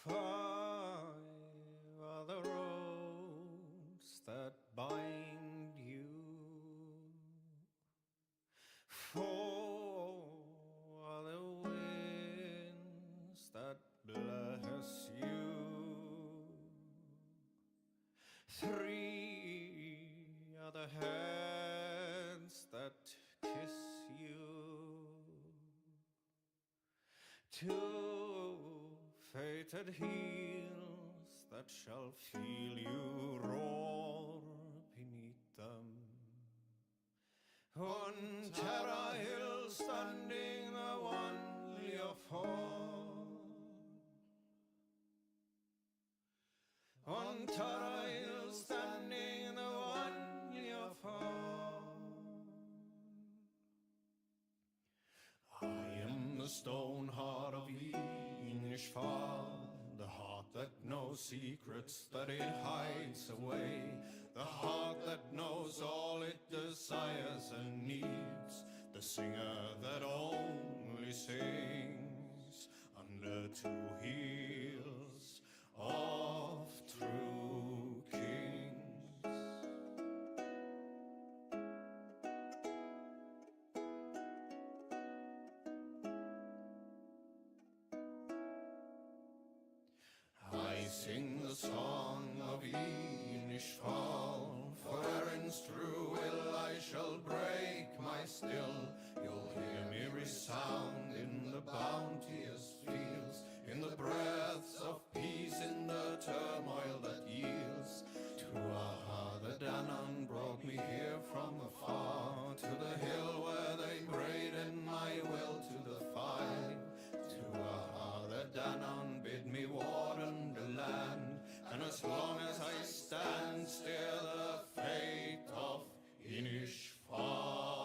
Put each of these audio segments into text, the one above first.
Five are the roads that bind you. Four are the winds that bless you. Three are the hands that kiss you. Two fated heels that shall feel you roar beneath them. On Tara Hill standing the one Leopold. On Tara Hill standing the one Leopold. I am the stone heart of Inishfal, the heart that knows secrets that it hides away, the heart that knows all it desires and needs, the singer that only sings under two heels of true kings. I sing the song of Inishfal, for Erin's true will I shall break my still. You'll hear me resound in the bounteous fields, in the breaths of peace, in the turmoil that yields. Tuaha the Danann brought me here from afar, to the hill where they braided my will to the five. Tuaha the Danann bid me warden the land, and as long as I stand, steer the fate of Inishfal.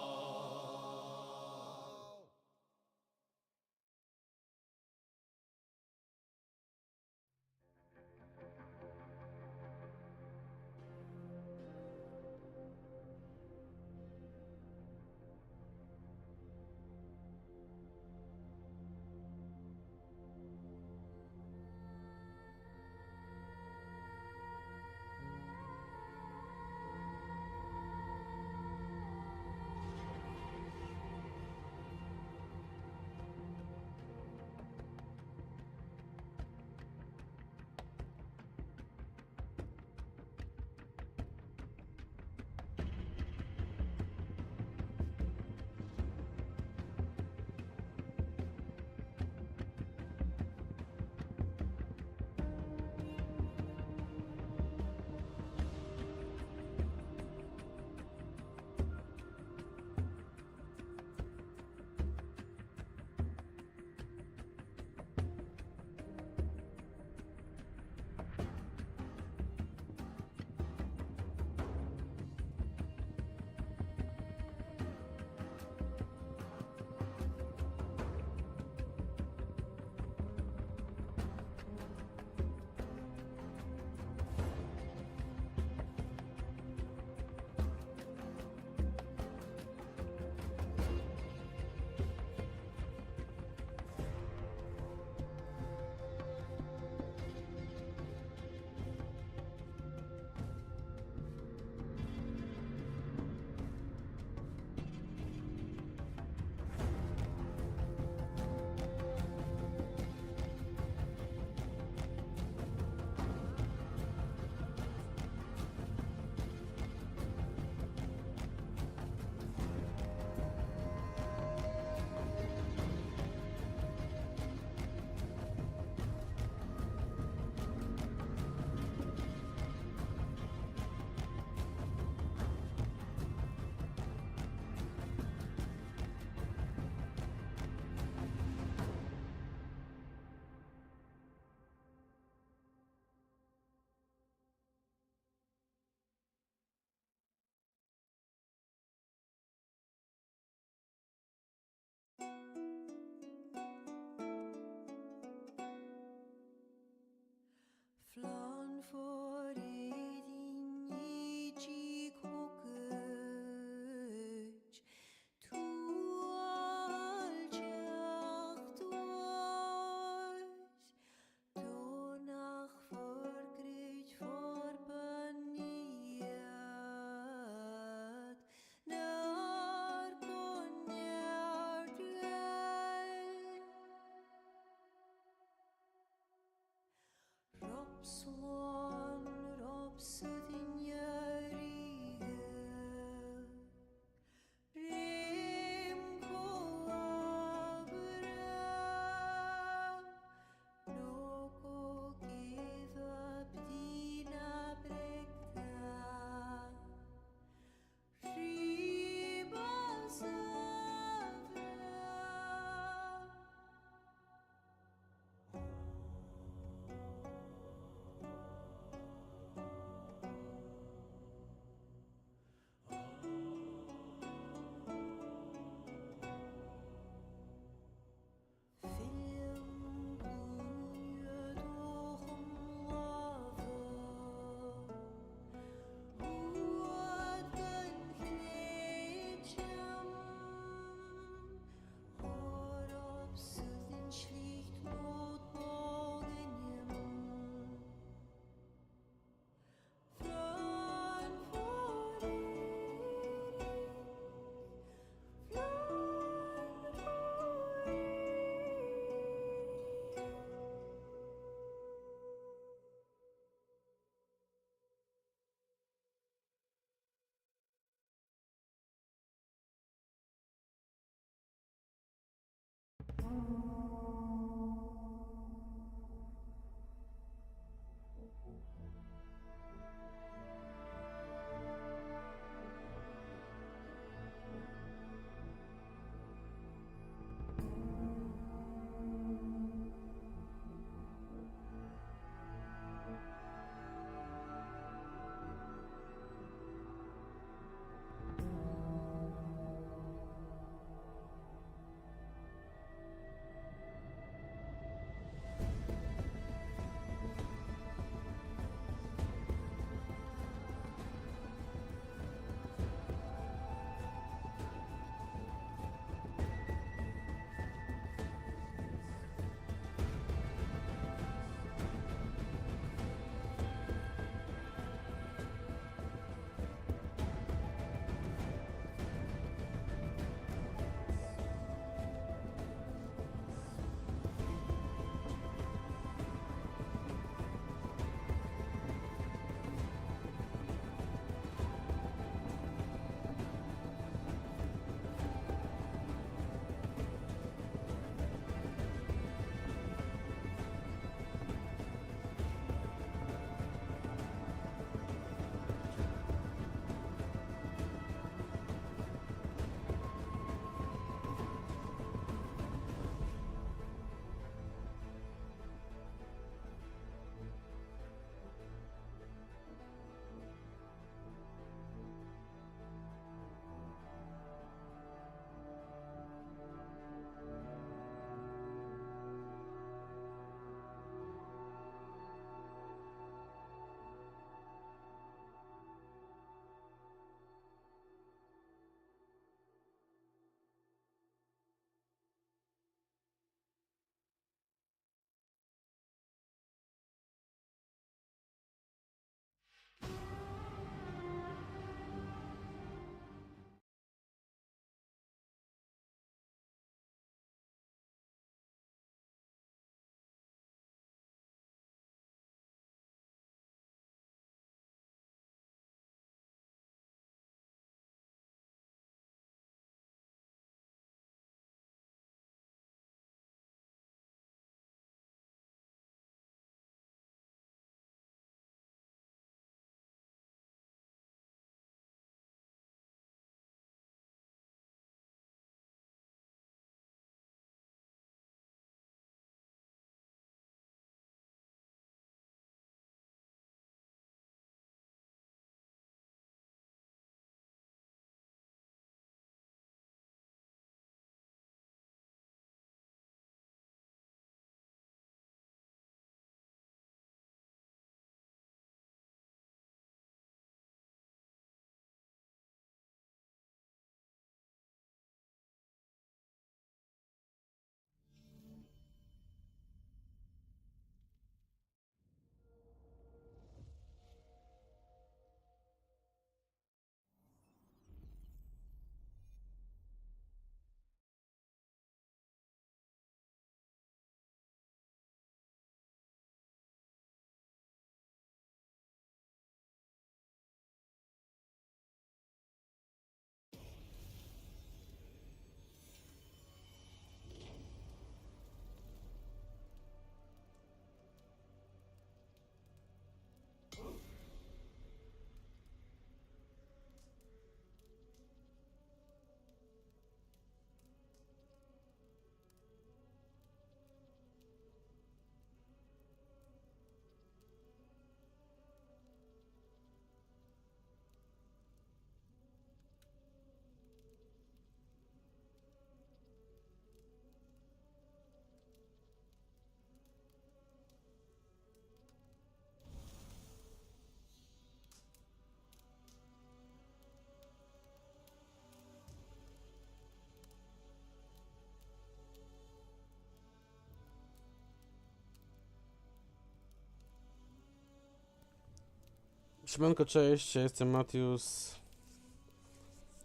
Siemanko, cześć, ja jestem Matius.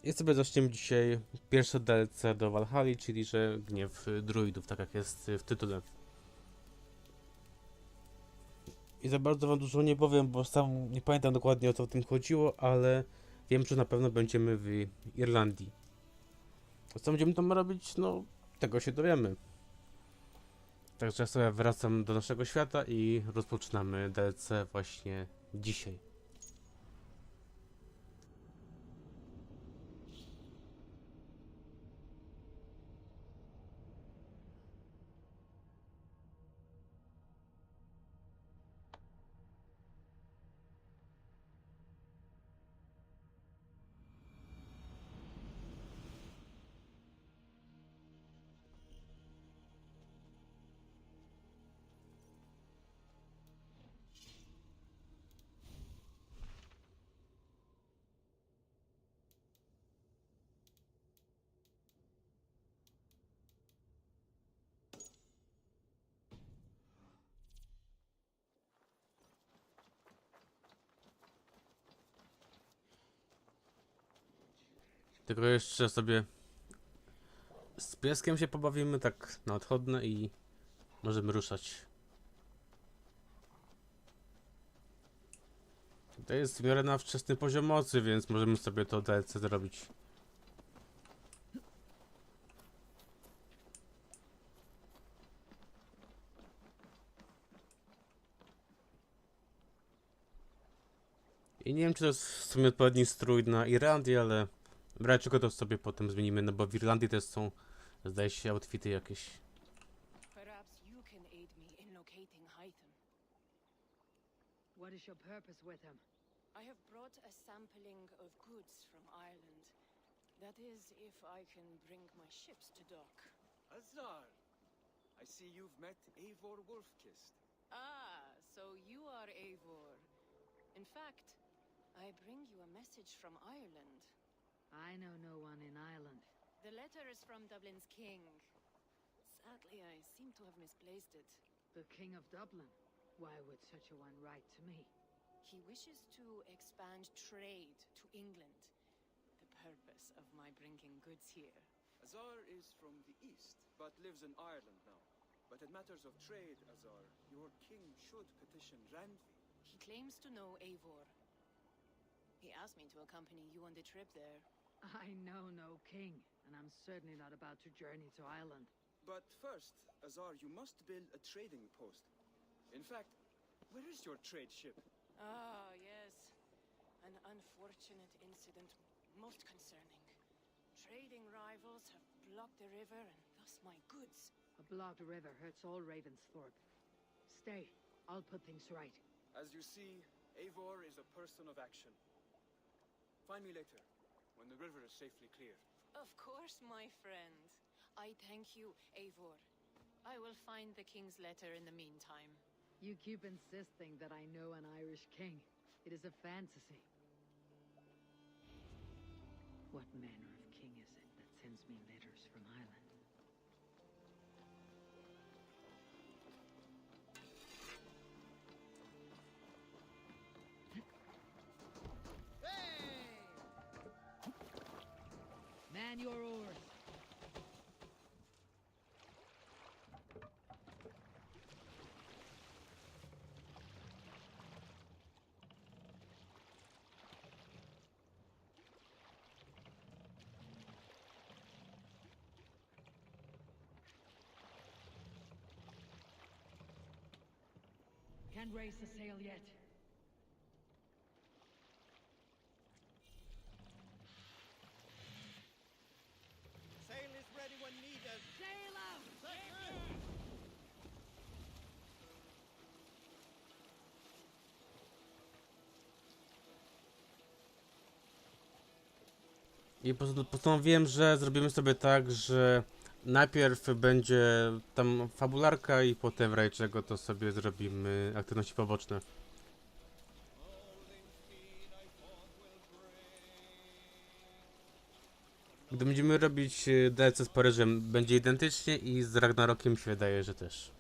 I sobie zaczniemy dzisiaj pierwsze DLC do Valhalli, czyli że Gniew Druidów, tak jak jest w tytule. I za bardzo wam dużo nie powiem, bo sam nie pamiętam dokładnie, o co w tym chodziło, ale wiem, że na pewno będziemy w Irlandii. A co będziemy tam robić? No, tego się dowiemy. Także ja sobie wracam do naszego świata i rozpoczynamy DLC właśnie dzisiaj. Tylko jeszcze sobie z pieskiem się pobawimy tak na odchodne i możemy ruszać. To jest w miarę na wczesny poziom mocy, więc możemy sobie to DLC zrobić. I nie wiem, czy to jest w sumie odpowiedni strój na Irlandię, ale w razie czego to sobie potem zmienimy, no bo w Irlandii też są, zdaje się, outfity jakieś. Perhaps you can aid me in locating Hytham. What is your purpose with him? I have brought a sampling of goods from Ireland. That is, if I can bring my ships to dock. Azar, I see you've met Eivor Wolfkist. Ah, so you are Eivor. In fact, I bring you a message from Ireland. I know no one in Ireland. The letter is from Dublin's king. Sadly, I seem to have misplaced it. The King of Dublin. Why would such a one write to me? He wishes to expand trade to England. The purpose of my bringing goods here. Azar is from the east, but lives in Ireland now. But in matters of trade, Azar, your king should petition Randvi. He claims to know Eivor. He asked me to accompany you on the trip there. I know no king, and I'm certainly not about to journey to Ireland. But first, Azar, you must build a trading post. In fact, where is your trade ship? Ah, yes. An unfortunate incident, most concerning. Trading rivals have blocked the river and thus my goods. A blocked river hurts all Ravensthorpe. Stay, I'll put things right. As you see, Eivor is a person of action. Find me later, when the river is safely clear. Of course, my friend. I thank you, Eivor. I will find the king's letter in the meantime. You keep insisting that I know an Irish king. It is a fantasy. What manner of king is it that sends me letters from Ireland? Man your oars. Can't raise the sail yet. Sail is ready when needed. Sail out! I postanowiłem, że zrobimy sobie tak, że najpierw będzie tam fabularka i potem w razie czego to sobie zrobimy aktywności poboczne. Gdy będziemy robić DLC z Paryżem, będzie identycznie i z Ragnarokiem się wydaje, że też.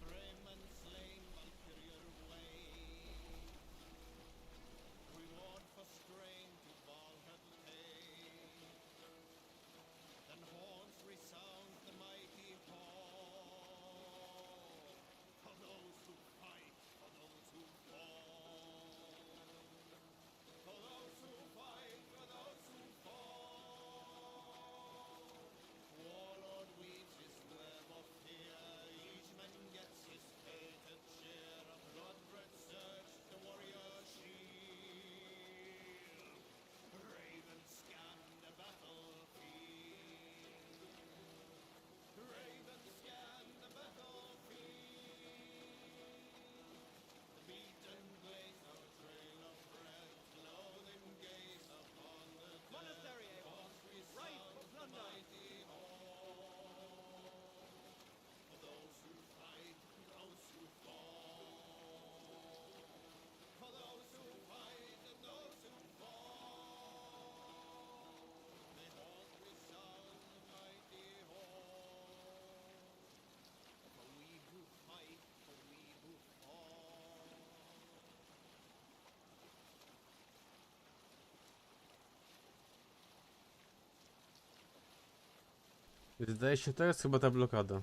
Zdaje się, to jest chyba ta blokada.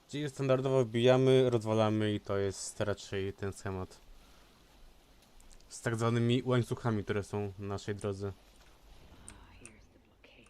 Czyli standardowo wbijamy, rozwalamy i to jest raczej ten schemat. Z tak zwanymi łańcuchami, które są na naszej drodze. Here's the blockade.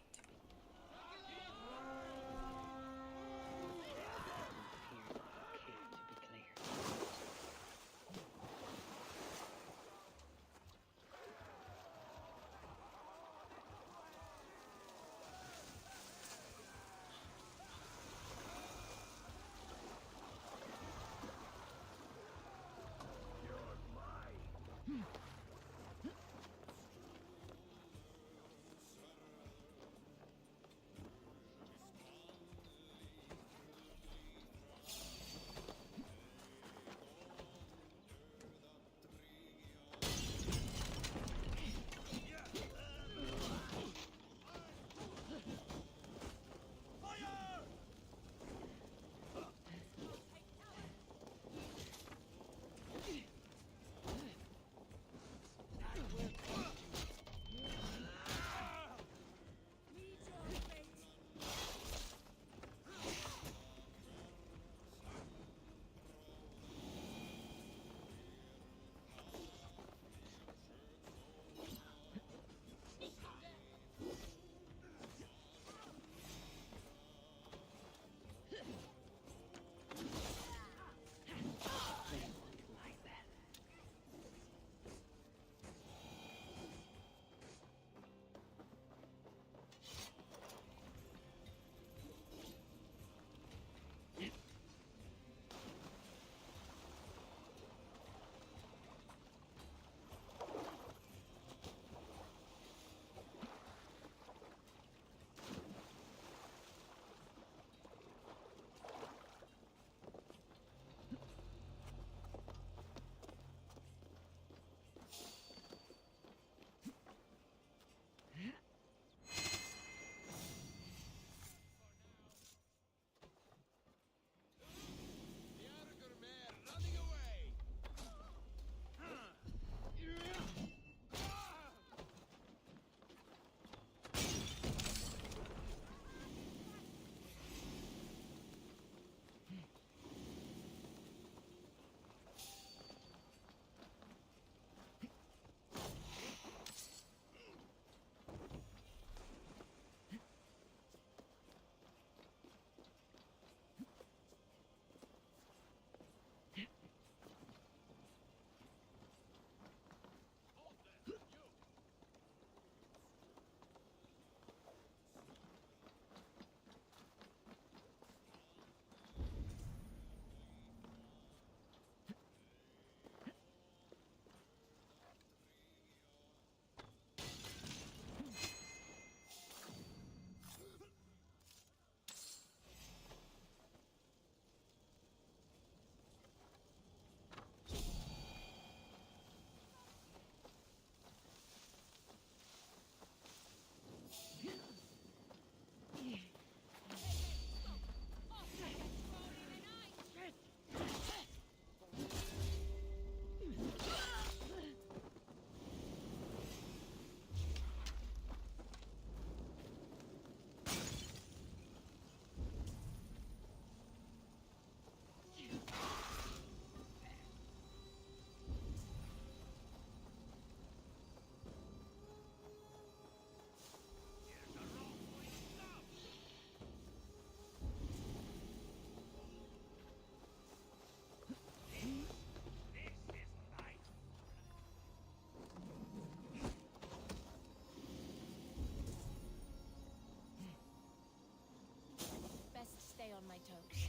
Stay on my toes.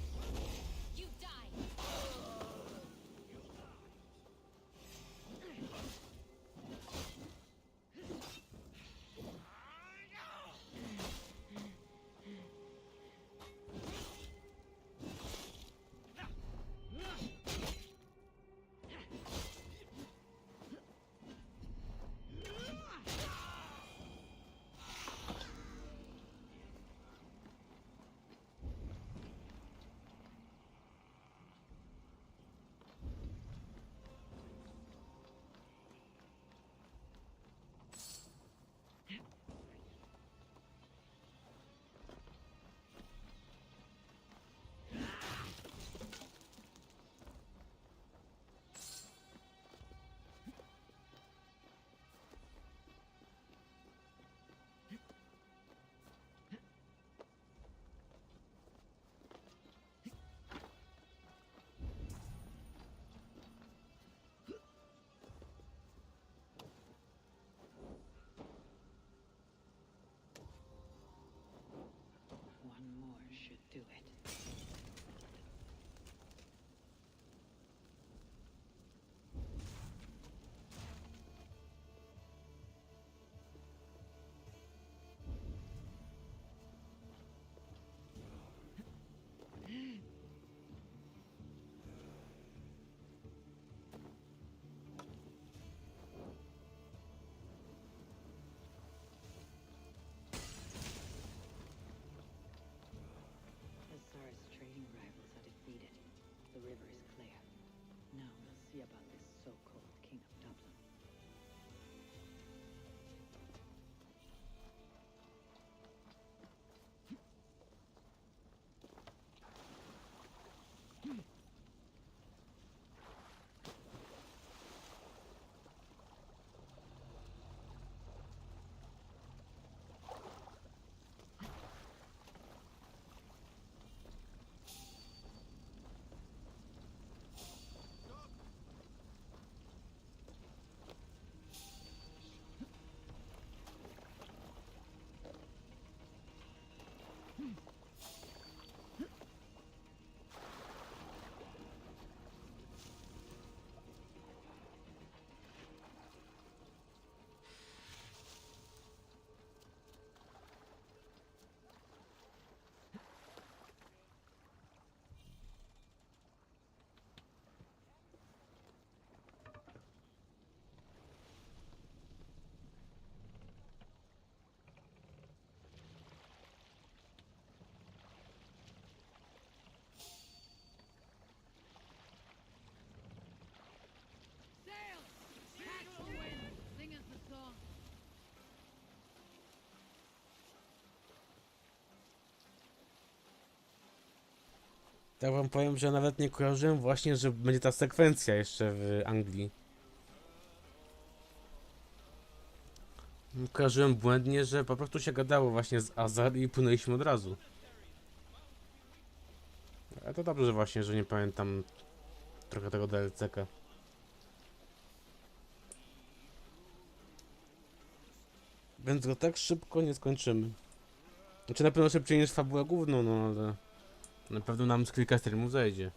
You die! Tak wam powiem, że nawet nie kojarzyłem właśnie, że będzie ta sekwencja jeszcze w Anglii. Kojarzyłem błędnie, że po prostu się gadało właśnie z Azar i płynęliśmy od razu. Ale to dobrze właśnie, że nie pamiętam trochę tego DLC-ka. Więc go tak szybko nie skończymy. Znaczy na pewno szybciej niż fabuła główną, no ale na pewno nam z kilka streamów zajdzie.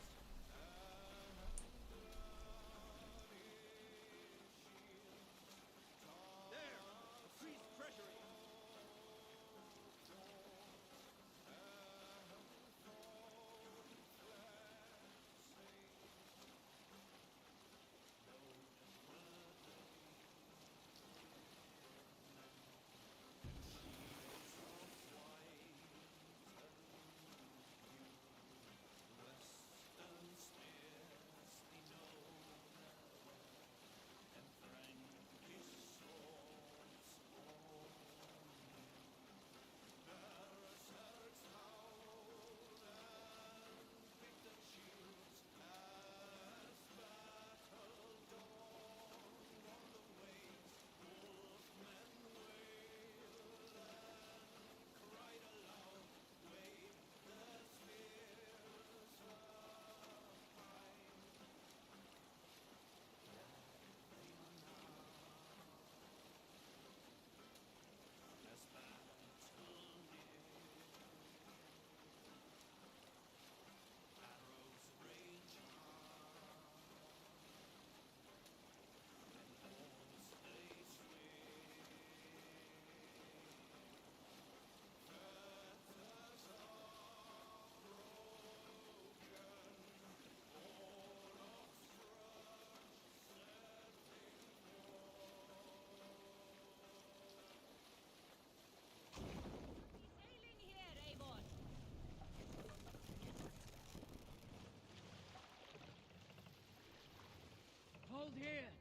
Hold here.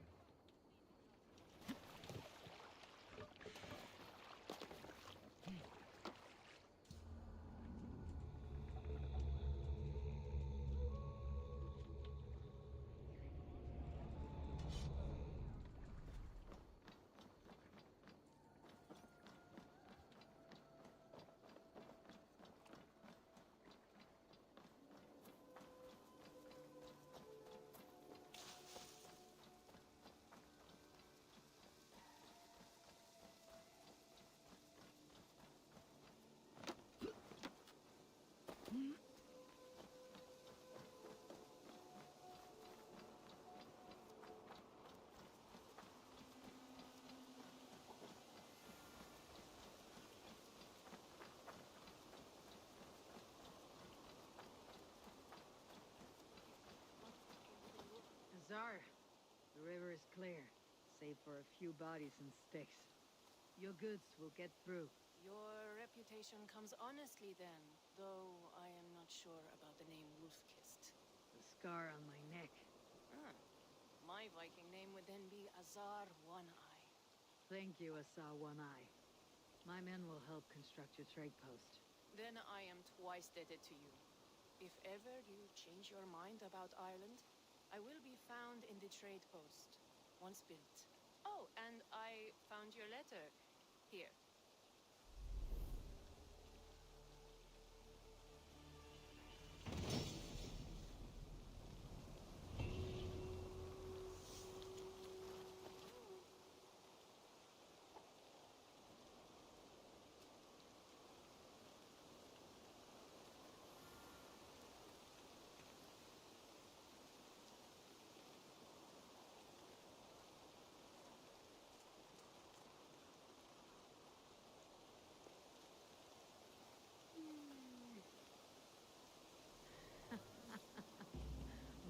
Azar, the river is clear, save for a few bodies and sticks. Your goods will get through. Your reputation comes honestly then, though I am not sure about the name Wolf-Kissed. The scar on my neck. Ah, my Viking name would then be Azar One-Eye. Thank you, Asa One Eye. My men will help construct your trade post. Then I am twice indebted to you. If ever you change your mind about Ireland, I will be found in the trade post, once built. Oh, and I found your letter. Here.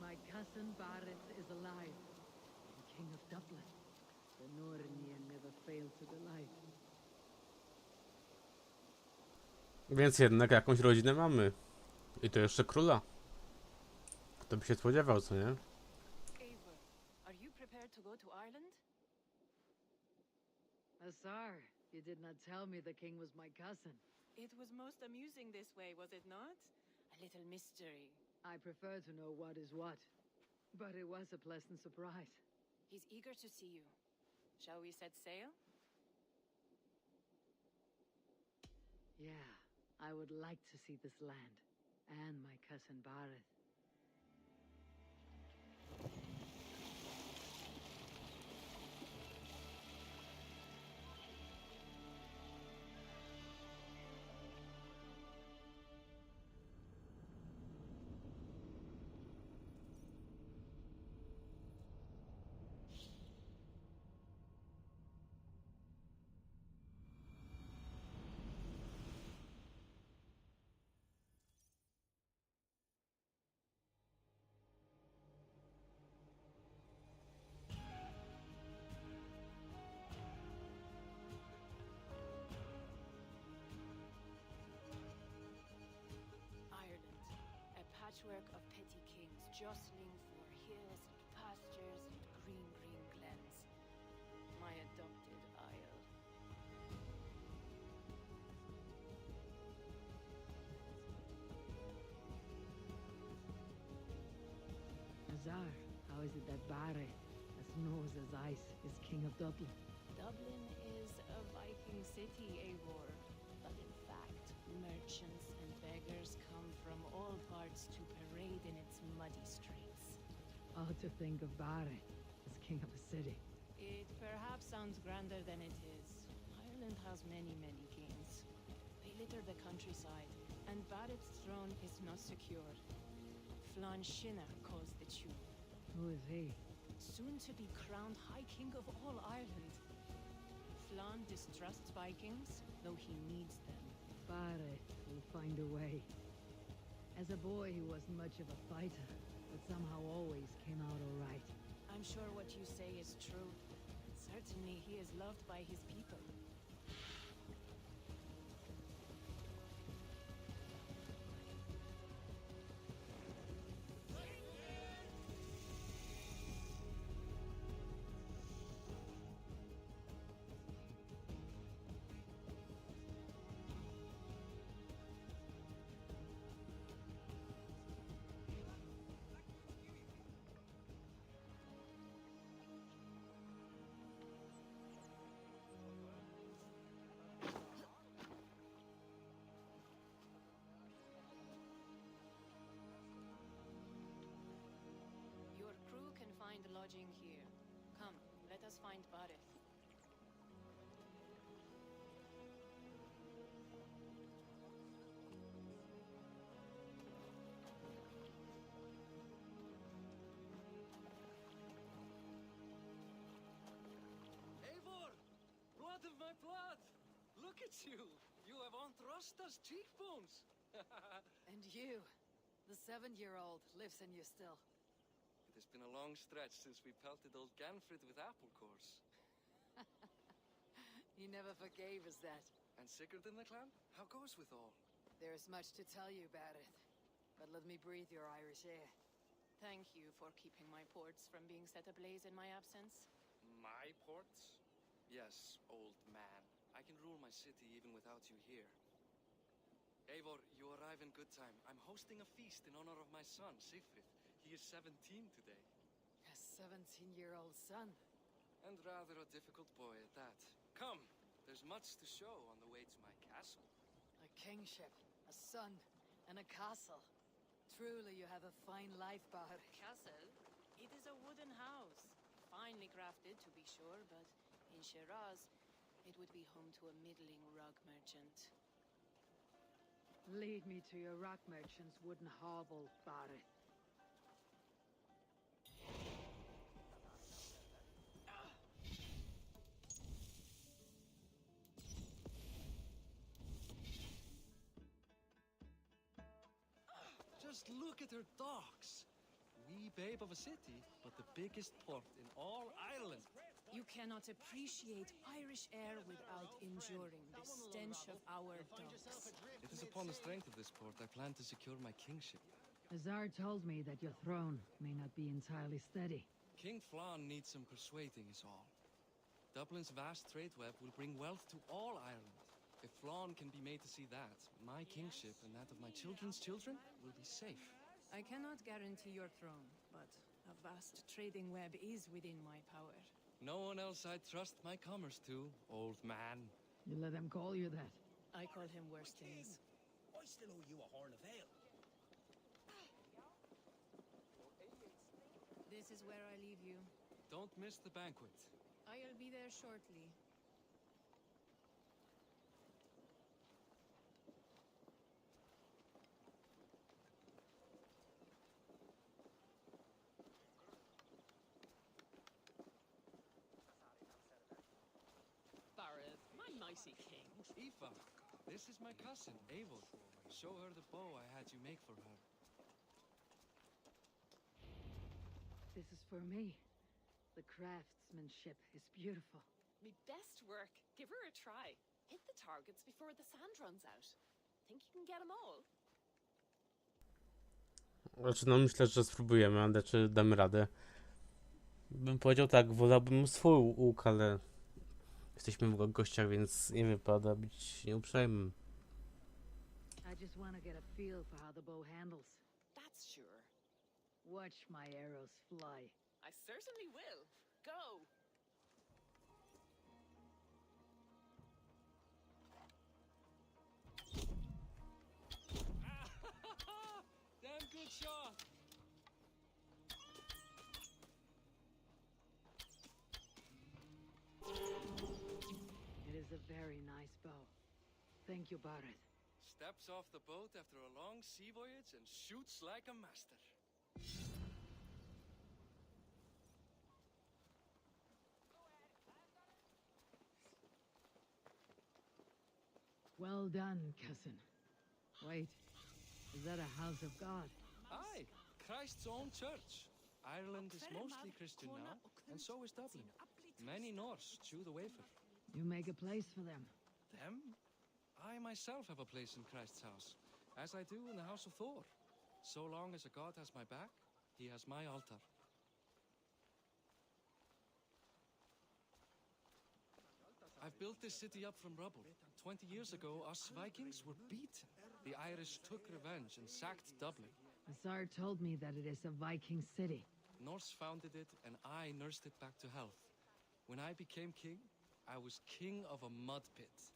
My cousin Barith is alive, and King of Dublin. The Nornir never fail to delight. Więc jednak jakąś rodzinę mamy. I to jeszcze króla. Kto by się spodziewał, co nie? Eivor, are you prepared to go to Ireland? Azar, you did not tell me the king was my cousin. It was most amusing this way, was it not? A little mystery. I prefer to know what is what. But it was a pleasant surprise. He's eager to see you. Shall we set sail? Yeah, I would like to see this land. And my cousin Bareth. Ireland, a patchwork of petty kings jostling for hills and pastures and green glens. My adopted isle. Azar, how is it that Bareth, as knows as ice, is king of Dublin? Dublin is a Viking city, Eivor. But in fact, merchants and beggars come from all parts to parade in its muddy streets. Oh, to think of Bareth as king of a city. It perhaps sounds grander than it is. Ireland has many kings. They litter the countryside, and Barrett's throne is not secure. Flann Sinna calls the tune. Who is he? Soon to be crowned High King of all Ireland. Flann distrusts Vikings, though he needs them. Bareth will find a way. As a boy, he wasn't much of a fighter, but somehow always came out all right. I'm sure what you say is true. Certainly he is loved by his people. Your crew can find lodging here. Come, let us find Bareth. Eivor! Blood of my blood! Look at you! You have Aunt Rosta's cheekbones! And you, the 7-year-old, lives in you still. It has been a long stretch since we pelted old Ganfrid with apple cores. He never forgave us that. And Sigurd in the clan? How goes with all? There is much to tell you, Bareth. But let me breathe your Irish air. Thank you for keeping my ports from being set ablaze in my absence. My ports? Yes, old man. I can rule my city even without you here. Eivor, you arrive in good time. I'm hosting a feast in honor of my son, Sigfrid. He is 17 today. A 17-year-old son. And rather a difficult boy at that. Come, there's much to show on the way to my castle. A kingship, a son, and a castle. Truly, you have a fine life, Bareth. Castle? It is a wooden house. Finely crafted, to be sure, but in Shiraz, it would be home to a middling rug merchant. Lead me to your rock merchant's wooden hovel, Bareth. Just look at her docks. Wee babe of a city, but the biggest port in all Ireland. You cannot appreciate Irish air without enduring the stench of our docks. It is upon the strength of this port I plan to secure my kingship. Azar told me that your throne may not be entirely steady. King Flann needs some persuading is all. Dublin's vast trade web will bring wealth to all Ireland. If Flann can be made to see that, my kingship and that of my children's children will be safe. I cannot guarantee your throne, but a vast trading web is within my power. No one else I'd trust my commerce to, old man. You let them call you that. I call him worse things. I still owe you a horn of ale. This is where I leave you. Don't miss the banquet. I'll be there shortly. Barrett, my nicey king. Aoife, this is my cousin, Eivor. Show her the bow I had you make for her. This is for me. The craftsmanship is beautiful. Me best work. Give her a try. Hit the targets before the sand runs out. Think you can get them all? Znaczy, no myślę, że spróbujemy, ale czy damy radę. Bym powiedział tak, wolałbym swój łuk, ale jesteśmy w gościach, więc nie wypada być nieuprzejmym. I just want to get a feel for how the bow handles. That's sure. Watch my arrows fly. I certainly will. Go! Damn good shot! It is a very nice bow. Thank you, Barrett. Steps off the boat after a long sea voyage and shoots like a master. Well done, cousin. Wait, is that a house of God? Aye, Christ's own church. Ireland is mostly Christian now, and so is Dublin. Many Norse chew the wafer. You make a place for them. Them? I myself have a place in Christ's house, as I do in the house of Thor. So long as a god has my back, he has my altar. I've built this city up from rubble. 20 years ago, us Vikings were beaten. The Irish took revenge and sacked Dublin. The Tsar told me that it is a Viking city. Norse founded it, and I nursed it back to health. When I became king, I was king of a mud pit.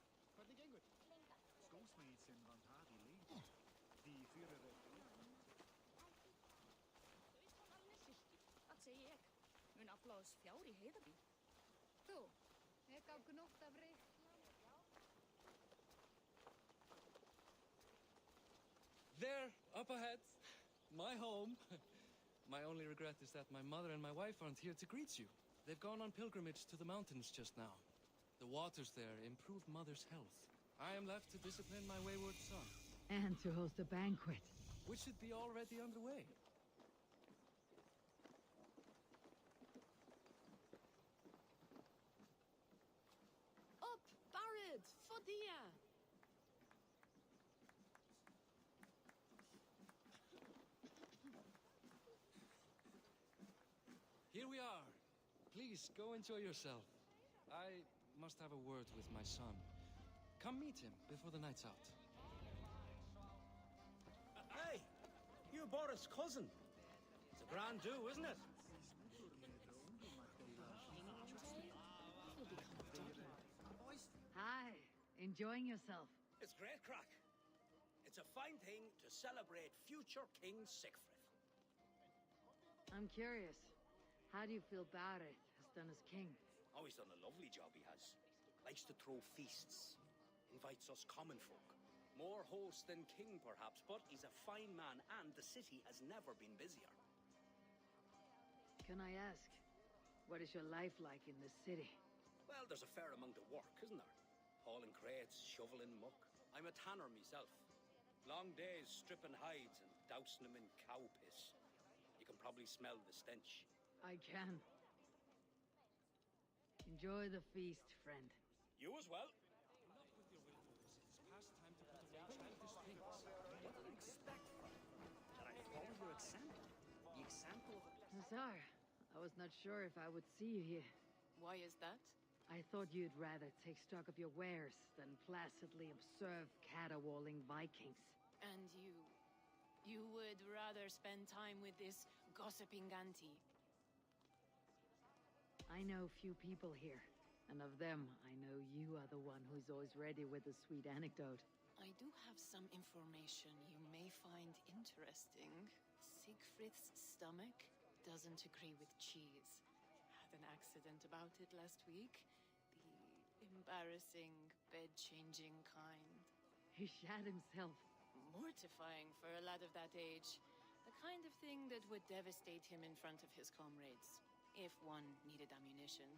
Dat zie ik. Mijn applaus fjouwer i Hedeby. Toe, ik heb genoeg te berichten. There, up ahead, my home. My only regret is that my mother and my wife aren't here to greet you. They've gone on pilgrimage to the mountains just now. The waters there improve mother's health. I am left to discipline my wayward son, And to host a banquet. which should be already underway. Up, Barrett! Fodia! Here we are. Please, go enjoy yourself. I must have a word with my son. Come meet him before the night's out. Hey, you're Boris' cousin. It's a grand do, isn't it? Hi, enjoying yourself? It's great crack. It's a fine thing to celebrate future King Sigfrid. I'm curious. How do you feel Barrett has done as king? Oh, he's done a lovely job, he has. Likes to throw feasts. Invites us common folk. More host than king, perhaps, but he's a fine man, and the city has never been busier. Can I ask, what is your life like in this city? Well, there's a fair amount of work, isn't there? Hauling crates, shoveling muck. I'm a tanner myself. Long days stripping hides and dousing them in cow piss. You can probably smell the stench. I can. Enjoy the feast, friend. You as well. Enough with your willfulness. It's past time to put away childish things. What do you expect from me? That I follow your example? The example of a... Nazar, I was not sure if I would see you here. Why is that? I thought you'd rather take stock of your wares than placidly observe caterwauling Vikings. And you You would rather spend time with this gossiping auntie. I know few people here, and of them, I know you are the one who's always ready with a sweet anecdote. I do have some information you may find interesting. Siegfried's stomach doesn't agree with cheese. Had an accident about it last week. The embarrassing, bed-changing kind. He shat himself. Mortifying for a lad of that age. The kind of thing that would devastate him in front of his comrades, if one needed ammunition.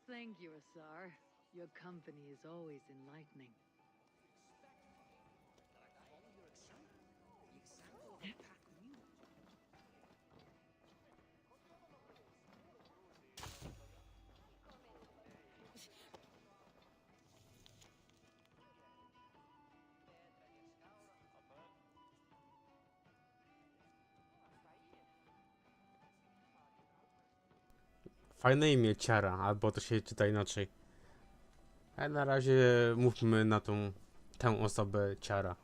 Thank you, Asar. Your company is always enlightening. Fajne imię, Ciara, albo to się czyta inaczej. Ale na razie mówmy na tę osobę Ciara.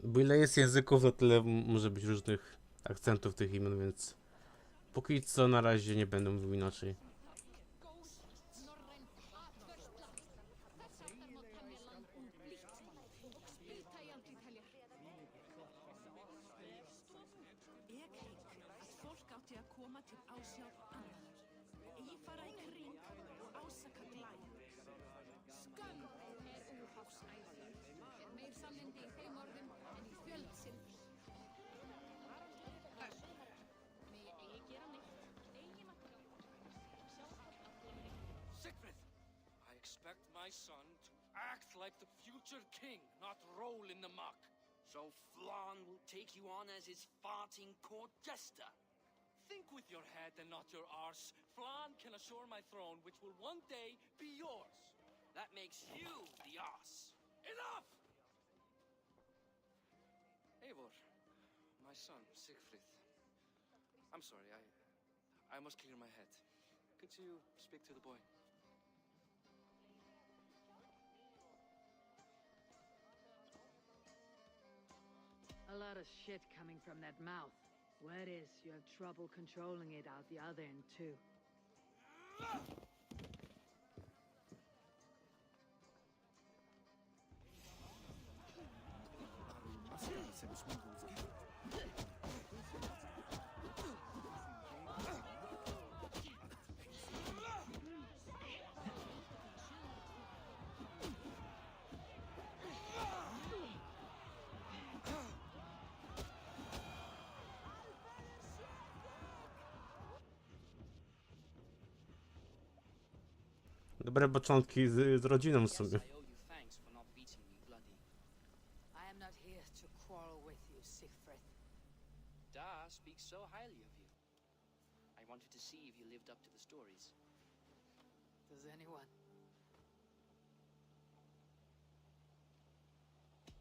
Bo ile jest języków, to tyle może być różnych akcentów tych imion, więc póki co na razie nie będę mówił inaczej. Siegfried! I expect my son to act like the future king, not roll in the muck. So Flan will take you on as his farting court jester? Think with your head and not your arse. Flan can assure my throne, which will one day be yours. That makes you the ass. Enough! Eivor, my son, Siegfried. I'm sorry, I must clear my head. Could you speak to the boy? A lot of shit coming from that mouth. Word is, you have trouble controlling it out the other end, too. Dobre początki z rodziną w sumie. I owe you thanks for not beating me bloody. I am not here to quarrel with you, Siegfried. Da speaks so highly of you. I wanted to see if you lived up to the stories. Does anyone?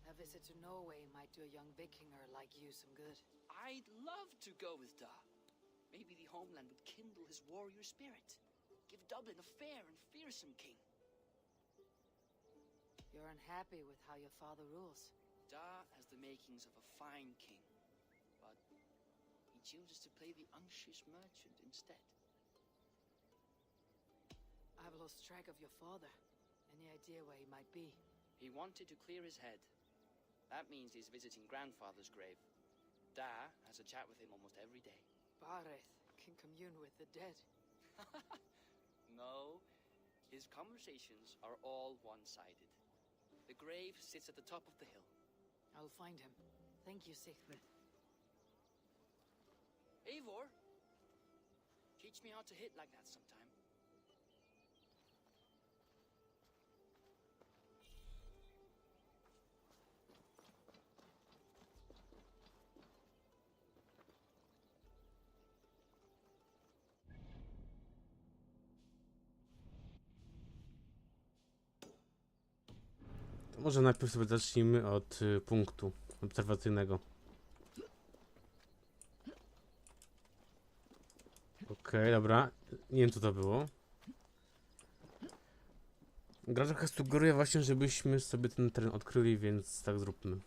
A visit to Norway might do a young Vikinger like you some good. I'd love to go with Da. Maybe the homeland would kindle his warrior spirit. Give Dublin a fair and fearsome king. You're unhappy with how your father rules. Da has the makings of a fine king, but he chooses to play the unctuous merchant instead. I've lost track of your father. Any idea where he might be? He wanted to clear his head. That means he's visiting grandfather's grave. Da has a chat with him almost every day. Bareth can commune with the dead. No, his conversations are all one-sided. The grave sits at the top of the hill. I'll find him. Thank you, Siegfried. Eivor, teach me how to hit like that sometime. To może najpierw sobie zacznijmy od punktu obserwacyjnego. Okej, dobra. Nie wiem co to było. Gra trochę sugeruje właśnie, żebyśmy sobie ten teren odkryli, więc tak zróbmy.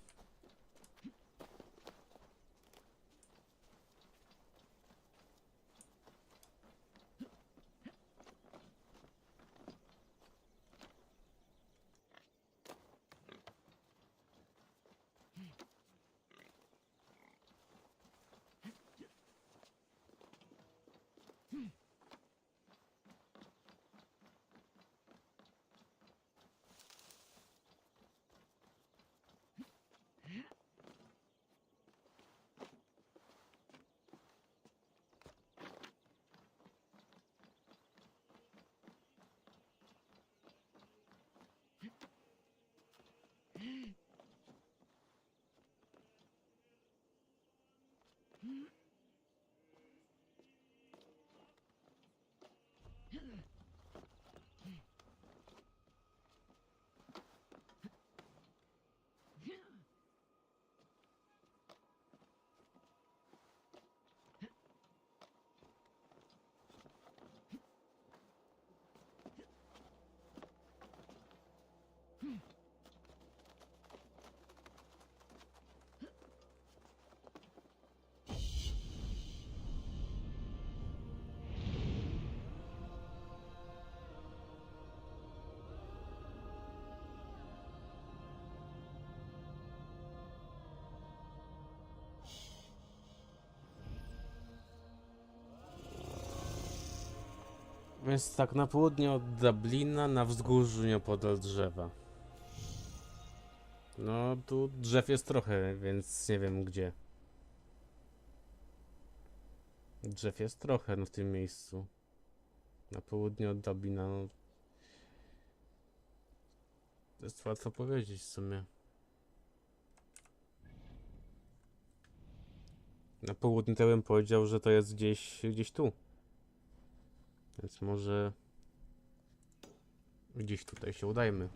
Więc tak, na południe od Dublina, na wzgórzu nieopodal drzewa. No, tu drzew jest trochę, więc nie wiem gdzie. Drzew jest trochę no, w tym miejscu. Na południe od Dublina, no. To jest łatwo powiedzieć w sumie. Na południe to bym powiedział, że to jest gdzieś tu. Więc może gdzieś tutaj się udajmy.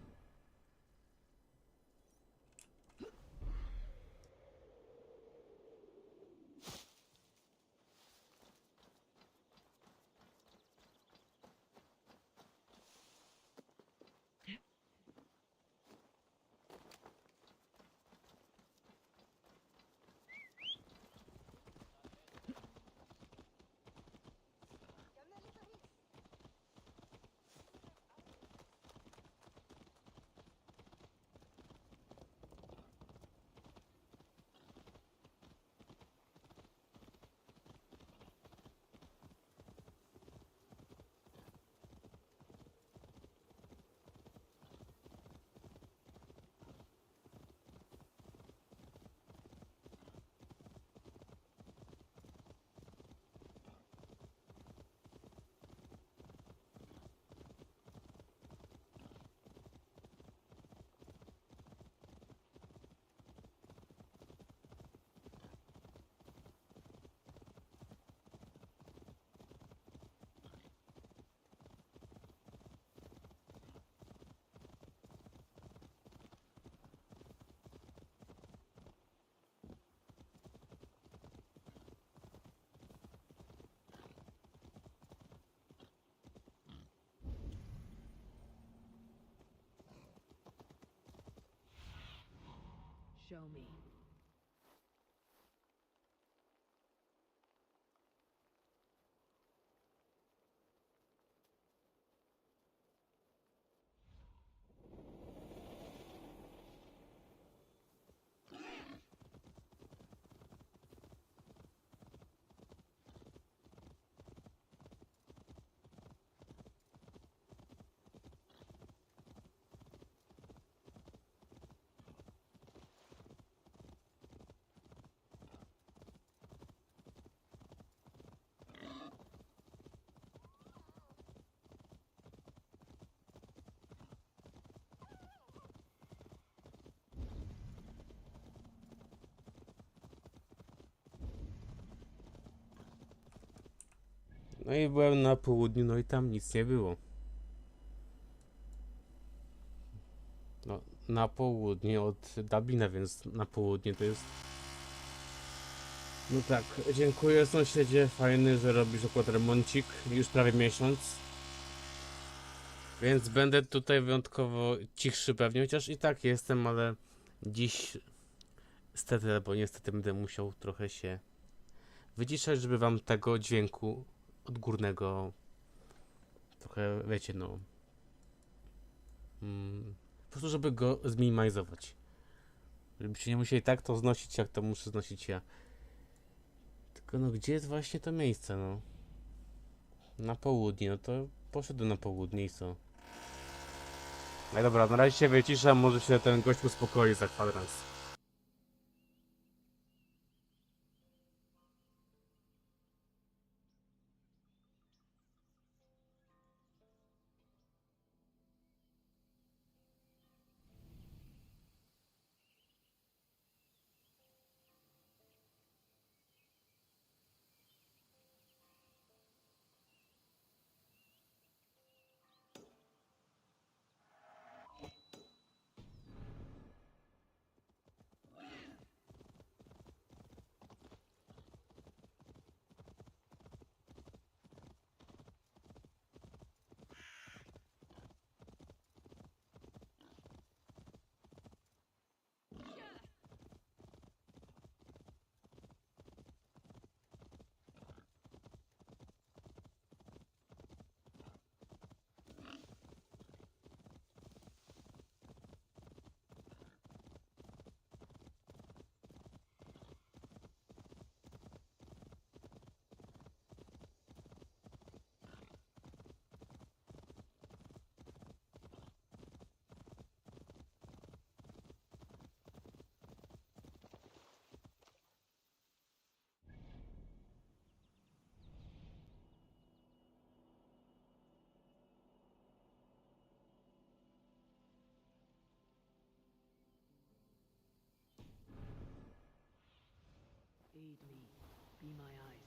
Show me. No i byłem na południu, no i tam nic nie było. No, na południe od Dublina, więc na południe to jest... No tak, dziękuję sąsiedzie, fajny, że robisz akurat remoncik, już prawie miesiąc. Więc będę tutaj wyjątkowo cichszy pewnie, chociaż i tak jestem, ale dziś niestety albo niestety będę musiał trochę się wyciszać, żeby wam tego dźwięku odgórnego trochę, wiecie, no po prostu, żeby go zminimalizować. Żebyście nie musieli tak to znosić, jak to muszę znosić ja. Tylko no, gdzie jest właśnie to miejsce, no? Na południe, no to poszedłem na południe i co? No i dobra, na razie się wyciszam, może się ten gość uspokoi za kwadrans. Lead me. Be my eyes.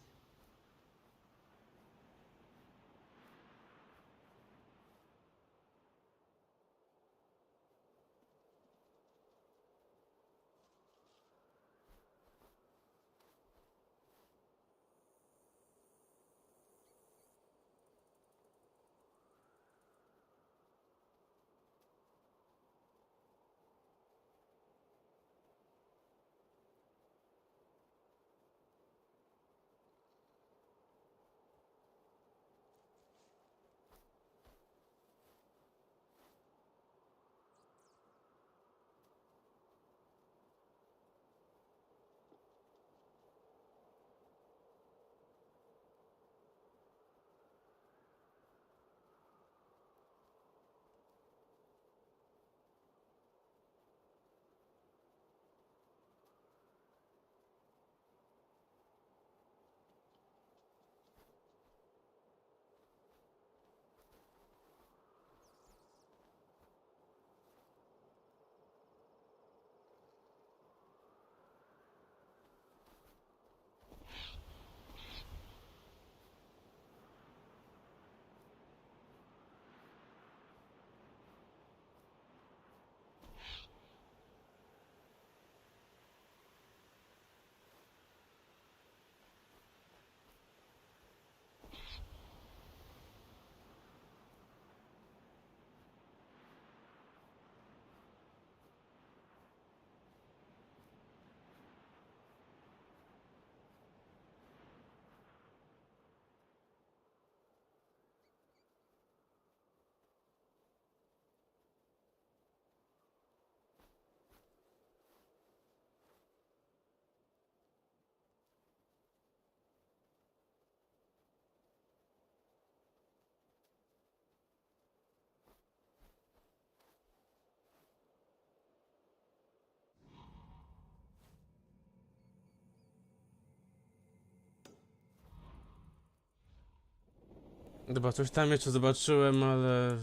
Chyba coś tam jeszcze zobaczyłem, ale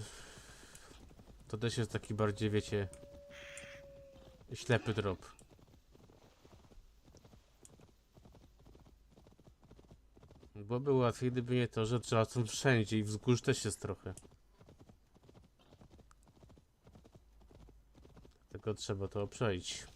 to też jest taki bardziej, wiecie, ślepy drop. Byłoby łatwiej, gdyby nie to, że trzeba są wszędzie i wzgórz też jest trochę. Tylko trzeba to przejść.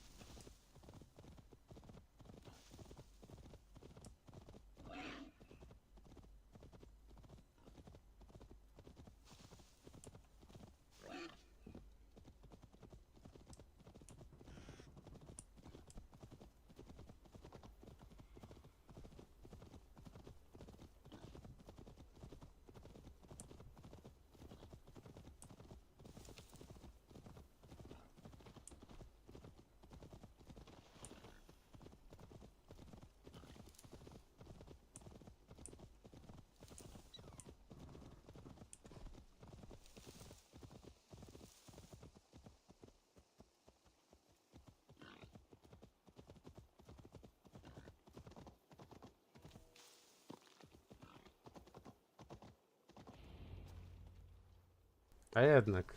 A jednak.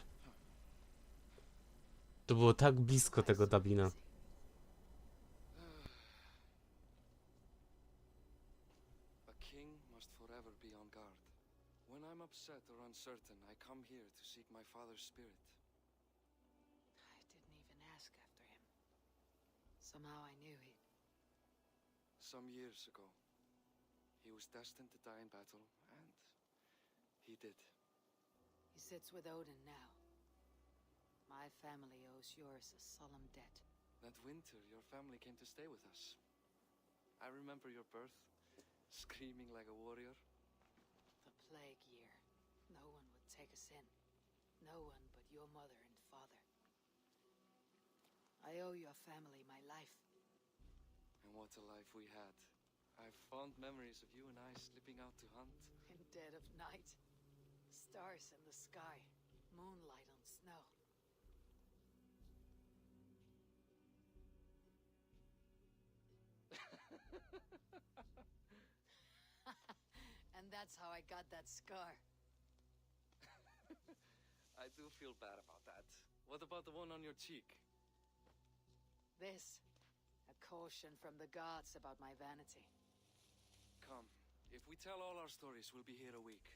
To było tak blisko tego Dublina. A king must forever be on guard. When I'm upset or uncertain, I come here to seek my father's spirit. I didn't even ask after him. Somehow I knew he'd... Some years ago, he was destined to die in battle, and he did. He sits with Odin now. My family owes yours a solemn debt. That winter, your family came to stay with us. I remember your birth, screaming like a warrior. The plague year. No one would take us in. No one but your mother and father. I owe your family my life. And what a life we had. I've fond memories of you and I slipping out to hunt. In dead of night. Stars in the sky. Moonlight on snow. And that's how I got that scar. I do feel bad about that. What about the one on your cheek? This, a caution from the gods about my vanity. Come, if we tell all our stories, we'll be here a week.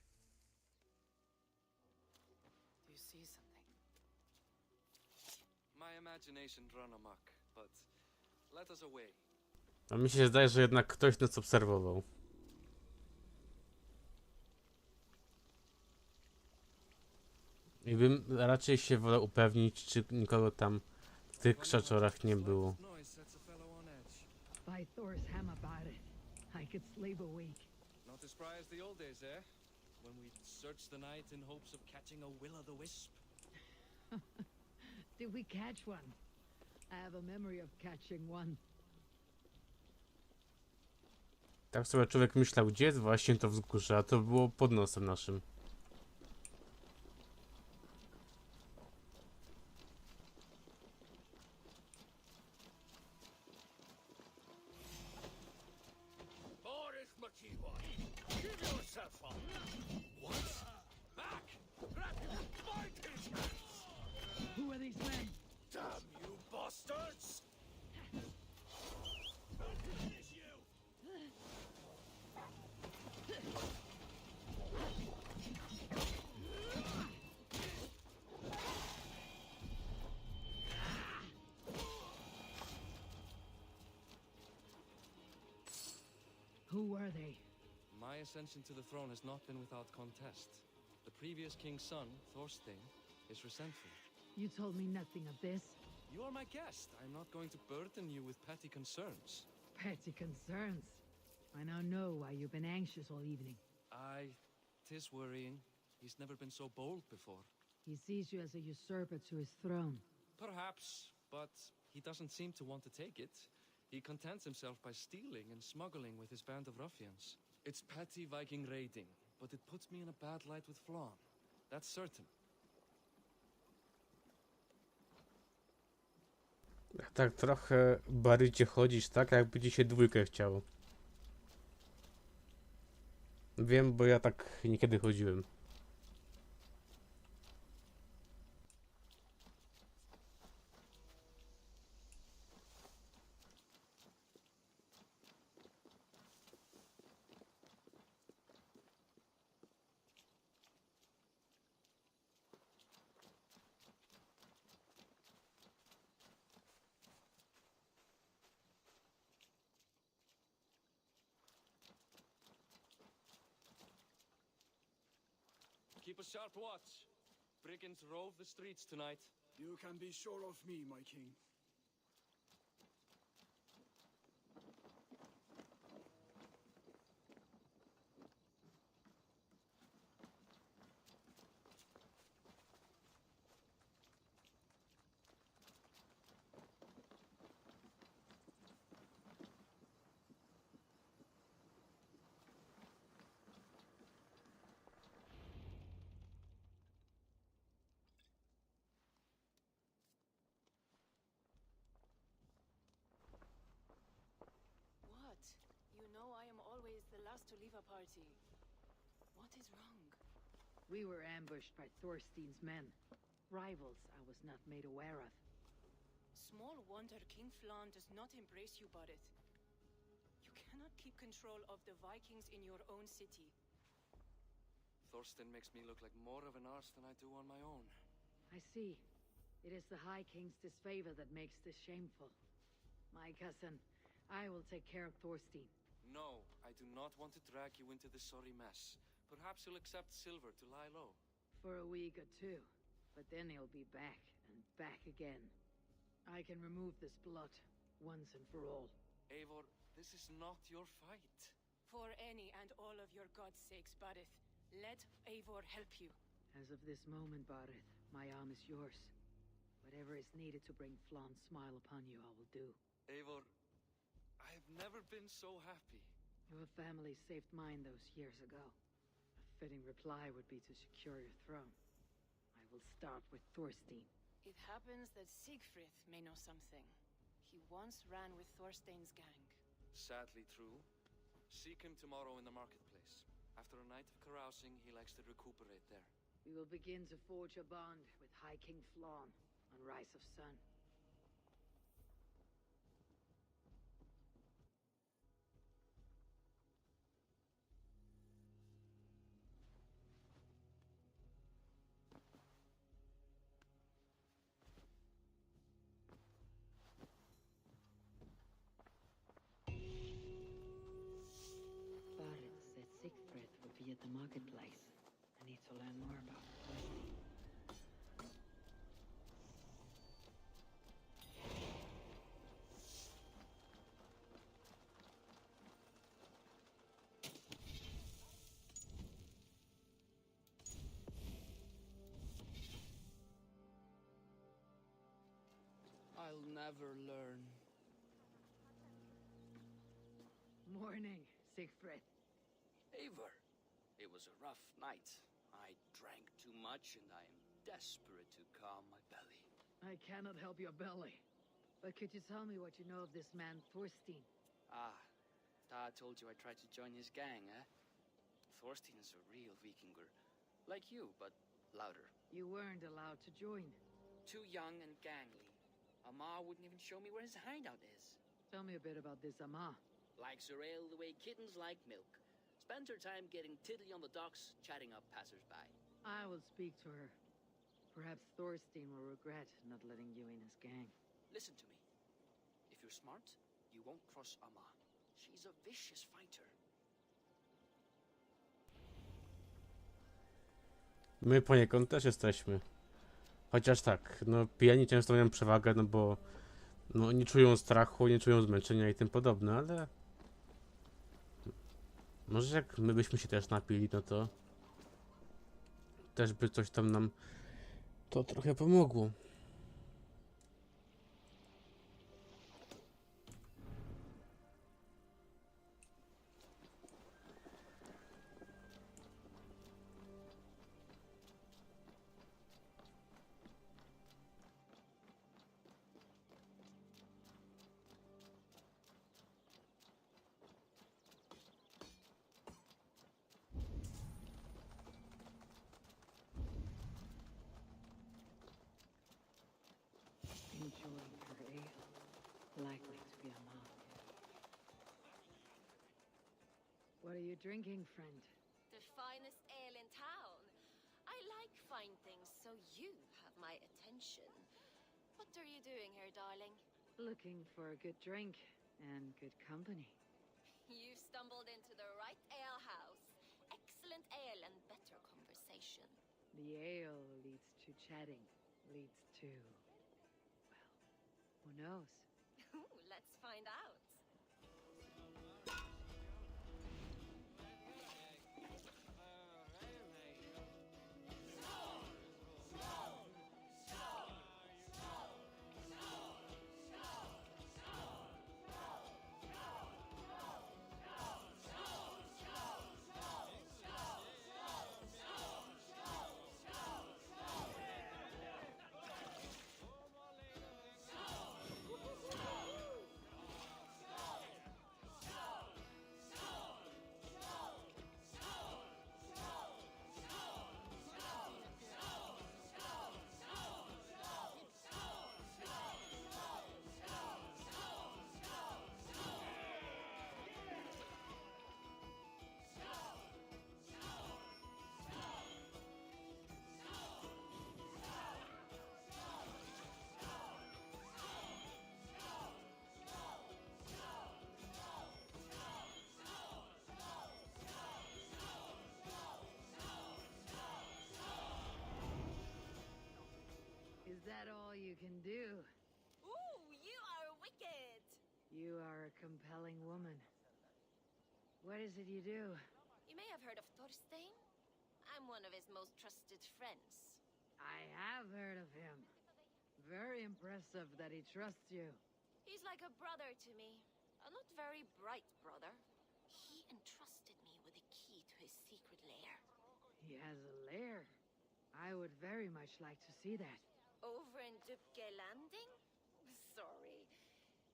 Do you see something? My imagination run amok, but let us away. A mi się zdaje, że jednak ktoś nas obserwował. I bym raczej się wolał upewnić, czy nikogo tam w tych krzaczorach nie było. By Thor's hammer, Barret, I could sleep a week. Not as spry as the old days, eh? When we'd search the night in hopes of catching a will-o'-the-wisp. Did we catch one? I have a memory of catching one. Tak sobie człowiek myślał, gdzie jest właśnie to wzgórze, a to było pod nosem naszym. Give yourself up! What? Back! Grab him! Bite his hands! Who are these men? Damn you bastards! I'll finish you! Who were they? My ascension to the throne has not been without contest. The previous king's son, Thorstein, is resentful. You told me nothing of this. You are my guest. I'm not going to burden you with petty concerns. Petty concerns. I now know why you've been anxious all evening. Tis worrying. He's never been so bold before. He sees you as a usurper to his throne. Perhaps, but he doesn't seem to want to take it. He contents himself by stealing and smuggling with his band of ruffians. It's petty Viking raiding, but it puts me in a bad light with Flann. That's certain. Tak trochę barycie chodzisz, tak jakby ci się dwójkę chciało. Wiem, bo ja tak niekiedy chodziłem. Keep a sharp watch. Brigands rove the streets tonight. You can be sure of me, my king. What? You know I am always the last to leave a party. What is wrong? We were ambushed by Thorstein's men. Rivals I was not made aware of. Small wonder King Flann does not embrace you, Barret. You cannot keep control of the Vikings in your own city. Thorstein makes me look like more of an arse than I do on my own. I see. It is the High King's disfavor that makes this shameful. My cousin, I will take care of Thorstein. No, I do not want to drag you into this sorry mess. Perhaps you'll accept silver to lie low. For a week or two. But then he'll be back, and back again. I can remove this blot, once and for all. Eivor, this is not your fight. For any and all of your god's sakes, Barret, let Eivor help you. As of this moment, Barret, my arm is yours. Whatever is needed to bring Flann's smile upon you, I will do. Eivor, I've never been so happy. Your family saved mine those years ago. A fitting reply would be to secure your throne. I will start with Thorstein. It happens that Siegfried may know something. He once ran with Thorstein's gang. Sadly true. Seek him tomorrow in the marketplace. After a night of carousing, he likes to recuperate there. We will begin to forge a bond with High King Flann on Rise of Sun. learn more about the place. I'll never learn. Morning, Siegfried. Eivor, it was a rough night. I drank too much and I am desperate to calm my belly. I cannot help your belly. But could you tell me what you know of this man, Thorstein? Ah, Dad told you I tried to join his gang, eh? Thorstein is a real Vikinger. Like you, but louder. You weren't allowed to join. Too young and gangly. Amar wouldn't even show me where his hideout is. Tell me a bit about this Amar. Likes her ale the way kittens like milk. Spends her time getting tiddly on the docks, chatting up passers-by. I will speak to her. Perhaps Thorstein will regret not letting you in his gang. Listen to me. If you're smart, you won't cross Amar. She's a vicious fighter. My poniekąd też jesteśmy. Chociaż tak, no pijani często mają przewagę, no bo no, nie czują strachu, nie czują zmęczenia i tym podobne, ale może jak my byśmy się też napili, no to też by coś tam nam to trochę pomogło. Enjoying her ale. Likely to be Amar. What are you drinking, friend? The finest ale in town. I like fine things, so you have my attention. What are you doing here, darling? Looking for a good drink and good company. You stumbled into the right ale house. Excellent ale and better conversation. The ale leads to chatting, leads to... well, who knows? Ooh, let's find out. Is that all you can do? Ooh, you are wicked. You are a compelling woman. What is it you do? You may have heard of Thorstein. I'm one of his most trusted friends. I have heard of him. Very impressive that he trusts you. He's like a brother to me. A not very bright brother. He entrusted me with the key to his secret lair. He has a lair. I would very much like to see that. Over in Dupke Landing? Sorry.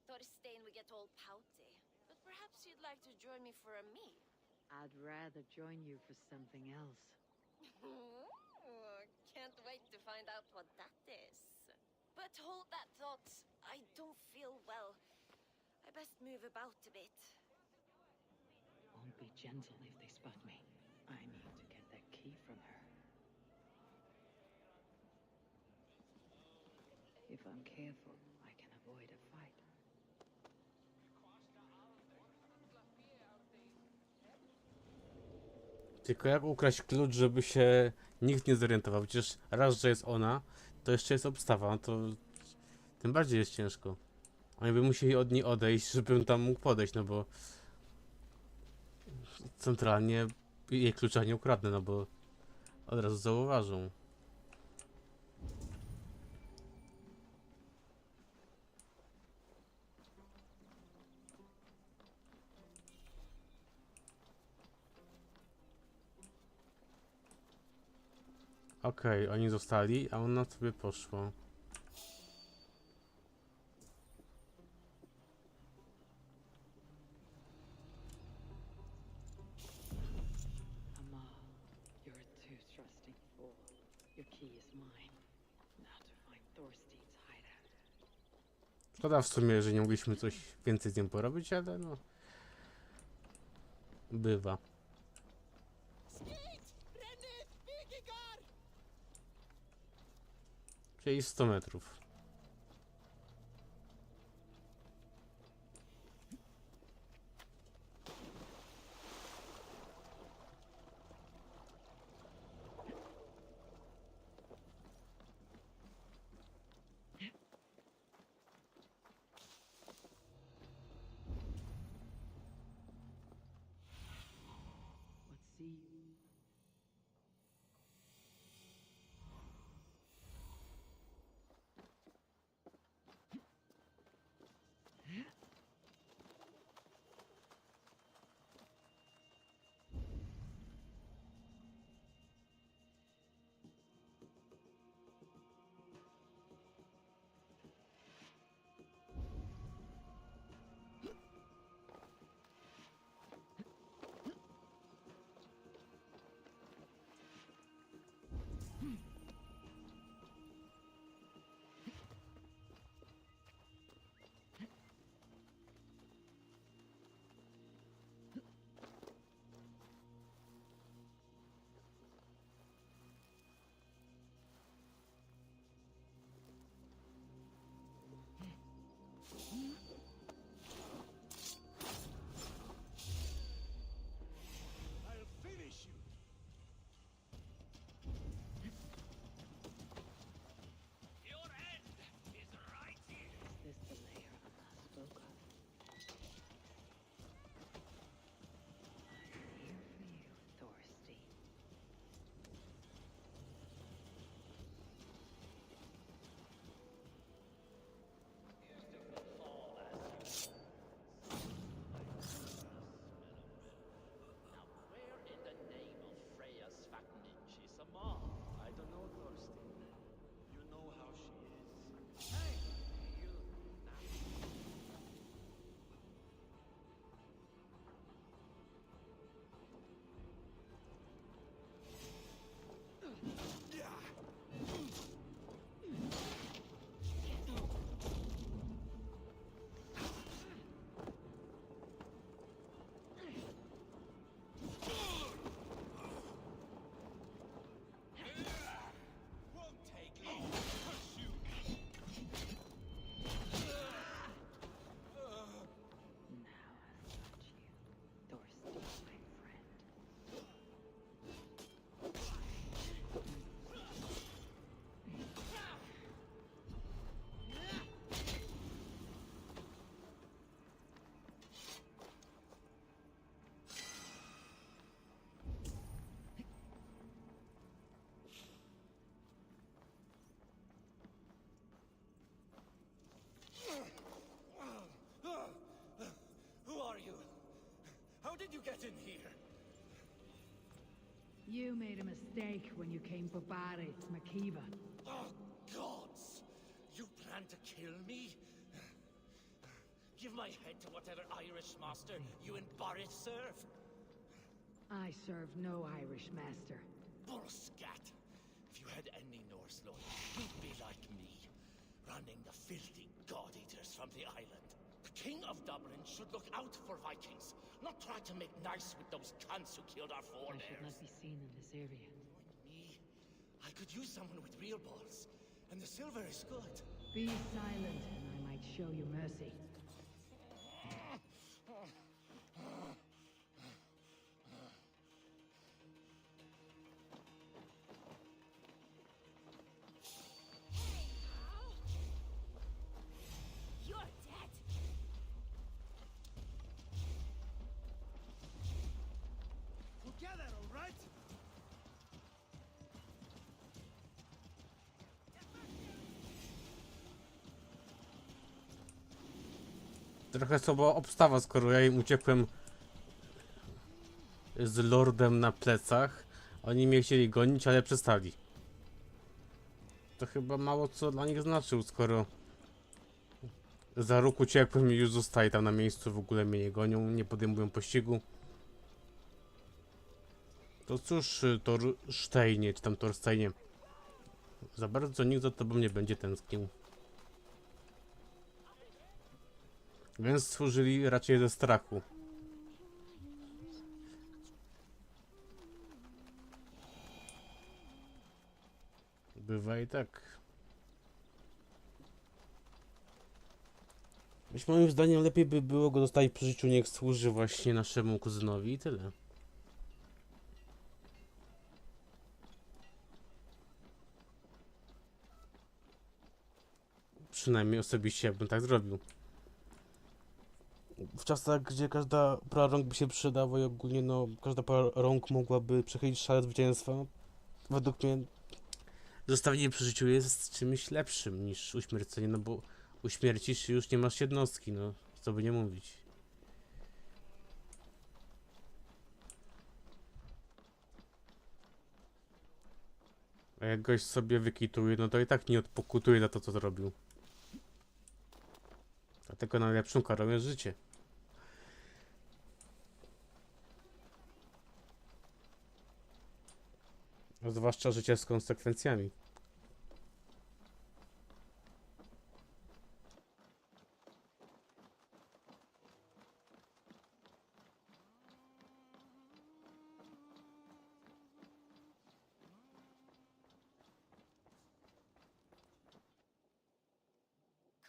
Thorstein would get all pouty. But perhaps you'd like to join me for a meal. I'd rather join you for something else. Ooh, can't wait to find out what that is. But hold that thought. I don't feel well. I best move about a bit. Won't be gentle if they spot me. I need to get that key from her. If I'm careful, I can avoid a fight. Tylko jak ukraść klucz, żeby się nikt nie zorientował? Przecież raz, że jest ona, to jeszcze jest obstawa, no to tym bardziej jest ciężko. Oni by musieli od niej odejść, żebym tam mógł podejść, no bo centralnie jej klucza nie ukradnę, no bo od razu zauważą. Okej, oni zostali, a ona sobie poszła. Ama, you're a too trusting fool. Your key is mine. Now to find Thorstein's hideout. Szkoda w sumie, że nie mogliśmy coś więcej z nią porobić, ale no... Bywa. Czyli 100 metrów. What see you? Is this the lair Allah spoke of? I'm here for you, Thorstein. Where in the name of Freya's fattening she's a mom? I don't know, Thorstein. You know how she is. Hey, you. Won't take long to pursue me. Now I've got you, Thorstein, my friend. Who are you? How did you get in here? You made a mistake when you came for Baris, Makiva. Oh, gods! You plan to kill me? Give my head to whatever Irish master you and Boris serve. I serve no Irish master. Bullscat! If you had any Norse loyalty, you'd be like me, running the filthy god-eaters from the island. The King of Dublin should look out for Vikings, not try to make nice with those cunts who killed our I should forebears. not be seen in this area. Me? I could use someone with real balls, and the silver is good. Be silent, and I might show you mercy. Trochę słaba obstawa, skoro ja im uciekłem z lordem na plecach. Oni mnie chcieli gonić, ale przestali. To chyba mało co dla nich znaczył, skoro za róg uciekłem i już zostali tam na miejscu, w ogóle mnie nie gonią, nie podejmują pościgu. To cóż, Torsteinie, czy tam Torsteinie. Za bardzo nikt za tobą nie będzie tęsknił. Więc służyli raczej ze strachu. Bywa i tak. Więc moim zdaniem lepiej by było go zostawić przy życiu, niech służy właśnie naszemu kuzynowi i tyle. Przynajmniej osobiście ja bym tak zrobił. W czasach, gdzie każda para rąk by się przydała i ogólnie no każda para rąk mogłaby przechylić szale zwycięstwa, według mnie zostawienie przy życiu jest czymś lepszym niż uśmiercenie, no bo uśmiercisz i już nie masz jednostki, no co by nie mówić. A jak gość sobie wykituje, no to i tak nie odpokutuje za to, co zrobił. Dlatego najlepszą karą jest życie. Zwłaszcza życie z konsekwencjami.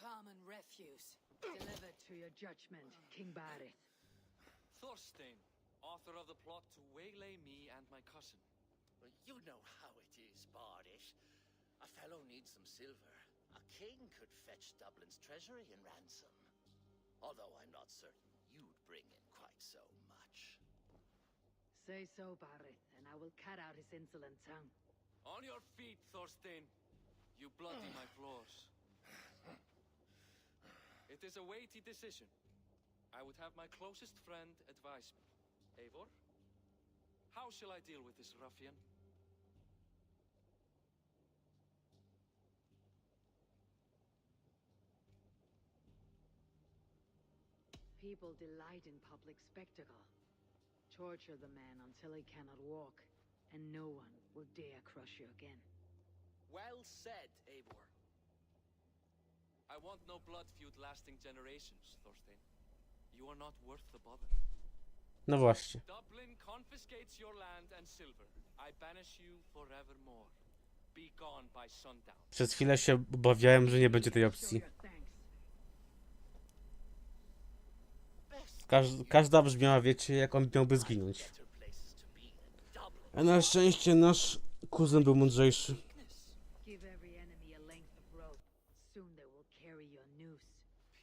Common refuse, delivered to your judgment, King Barith. Thorstein, author of the plot to waylay me and my cousin. Well, you know how it is, Bardish. A fellow needs some silver. A king could fetch Dublin's treasury in ransom. Although I'm not certain you'd bring in quite so much. Say so, Barith, and I will cut out his insolent tongue. On your feet, Thorstein. You bloody my floors. It is a weighty decision. I would have my closest friend advise me. Eivor, how shall I deal with this ruffian? People delight in public spectacle. Torture the man until he cannot walk, and no one will dare crush you again. Well said, Eivor. I want no blood feud lasting generations, Thorstein. You are not worth the bother. No właśnie. Dublin confiscates your land and silver. I banish you forevermore. Be gone by sundown. Przez chwilę się obawiałem, że nie będzie tej opcji. Każda brzmiała, wiecie, jak on miałby zginąć. A na szczęście nasz kuzyn był mądrzejszy. Give every enemy a length of rope. Soon they will carry your noose.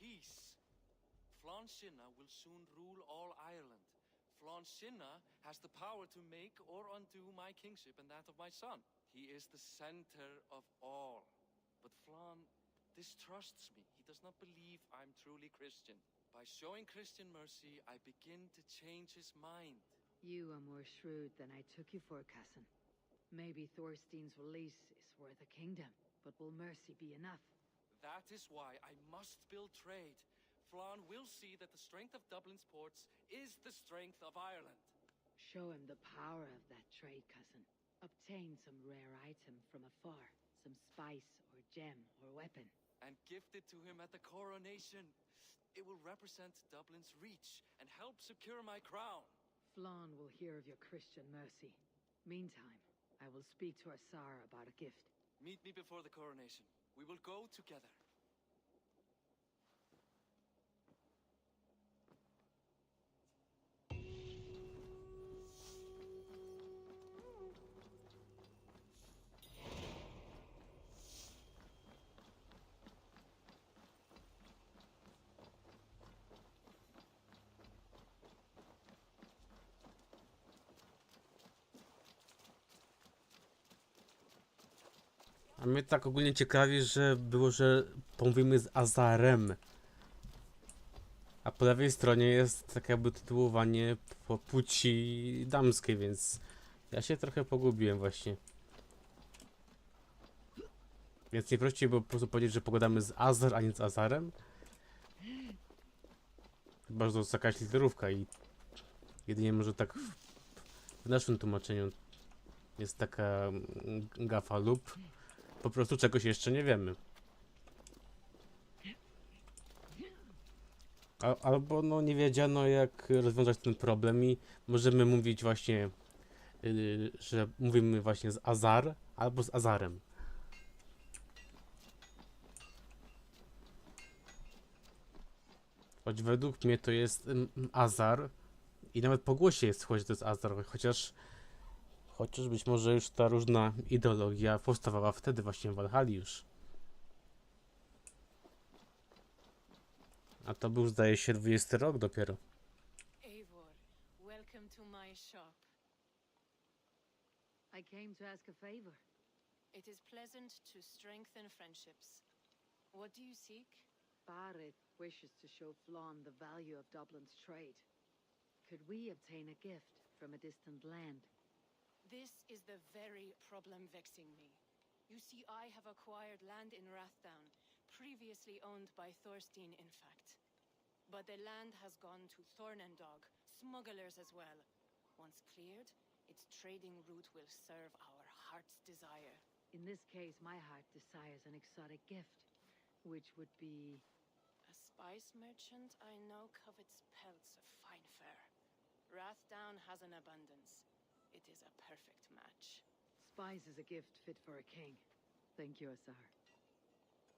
Peace. Flansinna will soon rule all Ireland. Flansinna has the power to make or undo my kingship and that of my son. He is the center of all. But Flan distrusts me. He does not believe I'm truly Christian. By showing Christian mercy, I begin to change his mind. You are more shrewd than I took you for, cousin. Maybe Thorstein's release is worth a kingdom, but will mercy be enough? That is why I must build trade. Flan will see that the strength of Dublin's ports is the strength of Ireland. Show him the power of that trade, cousin. Obtain some rare item from afar, some spice or gem or weapon. And gift it to him at the coronation. It will represent Dublin's reach and help secure my crown. Flan will hear of your Christian mercy. Meantime, I will speak to our Tsar about a gift. Meet me before the coronation. We will go together. A mnie tak ogólnie ciekawi, że było, że pomówimy z Azarem. A po lewej stronie jest tak jakby tytułowanie po płci damskiej, więc ja się trochę pogubiłem właśnie. Więc nie prościej było po prostu powiedzieć, że pogadamy z Azar, a nie z Azarem. Chyba, że to jest jakaś literówka i jedynie może tak w naszym tłumaczeniu jest taka gafa lub po prostu czegoś jeszcze nie wiemy. Albo no nie wiedziano jak rozwiązać ten problem i możemy mówić właśnie, że mówimy właśnie z Azar albo z Azarem. Choć według mnie to jest Azar i nawet po głosie jest słychać, że to jest Azar, chociaż być może już ta różna ideologia powstawała wtedy właśnie w Valhalli już. A to był zdaje się 20 rok dopiero. Eivor, welcome to my shop. I came to ask a favor. It is pleasant to strengthen friendships. What do you seek? Barrett wishes to show Flann the value of Dublin's trade. Could we obtain a gift from a distant land? This is the very problem vexing me. You see, I have acquired land in Rathdown, previously owned by Thorstein, in fact. But the land has gone to Thornendog, smugglers as well. Once cleared, its trading route will serve our heart's desire. In this case, my heart desires an exotic gift, which would be... A spice merchant I know covets pelts of fine fur. Rathdown has an abundance. It is a perfect match. Spice is a gift fit for a king. Thank you, Asar.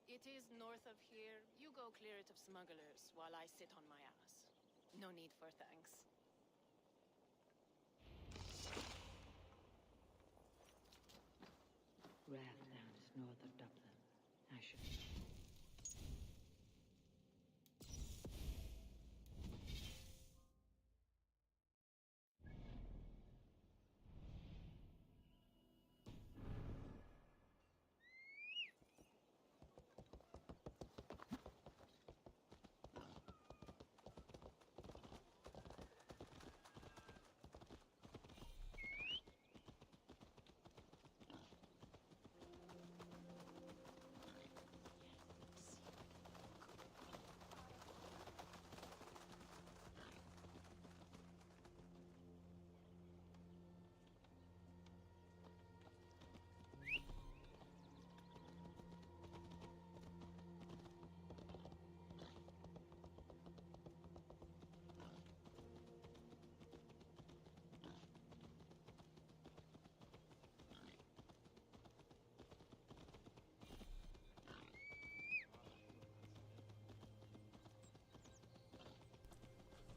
It is north of here. You go clear it of smugglers while I sit on my ass. No need for thanks. Rathdown is north of Dublin. I should...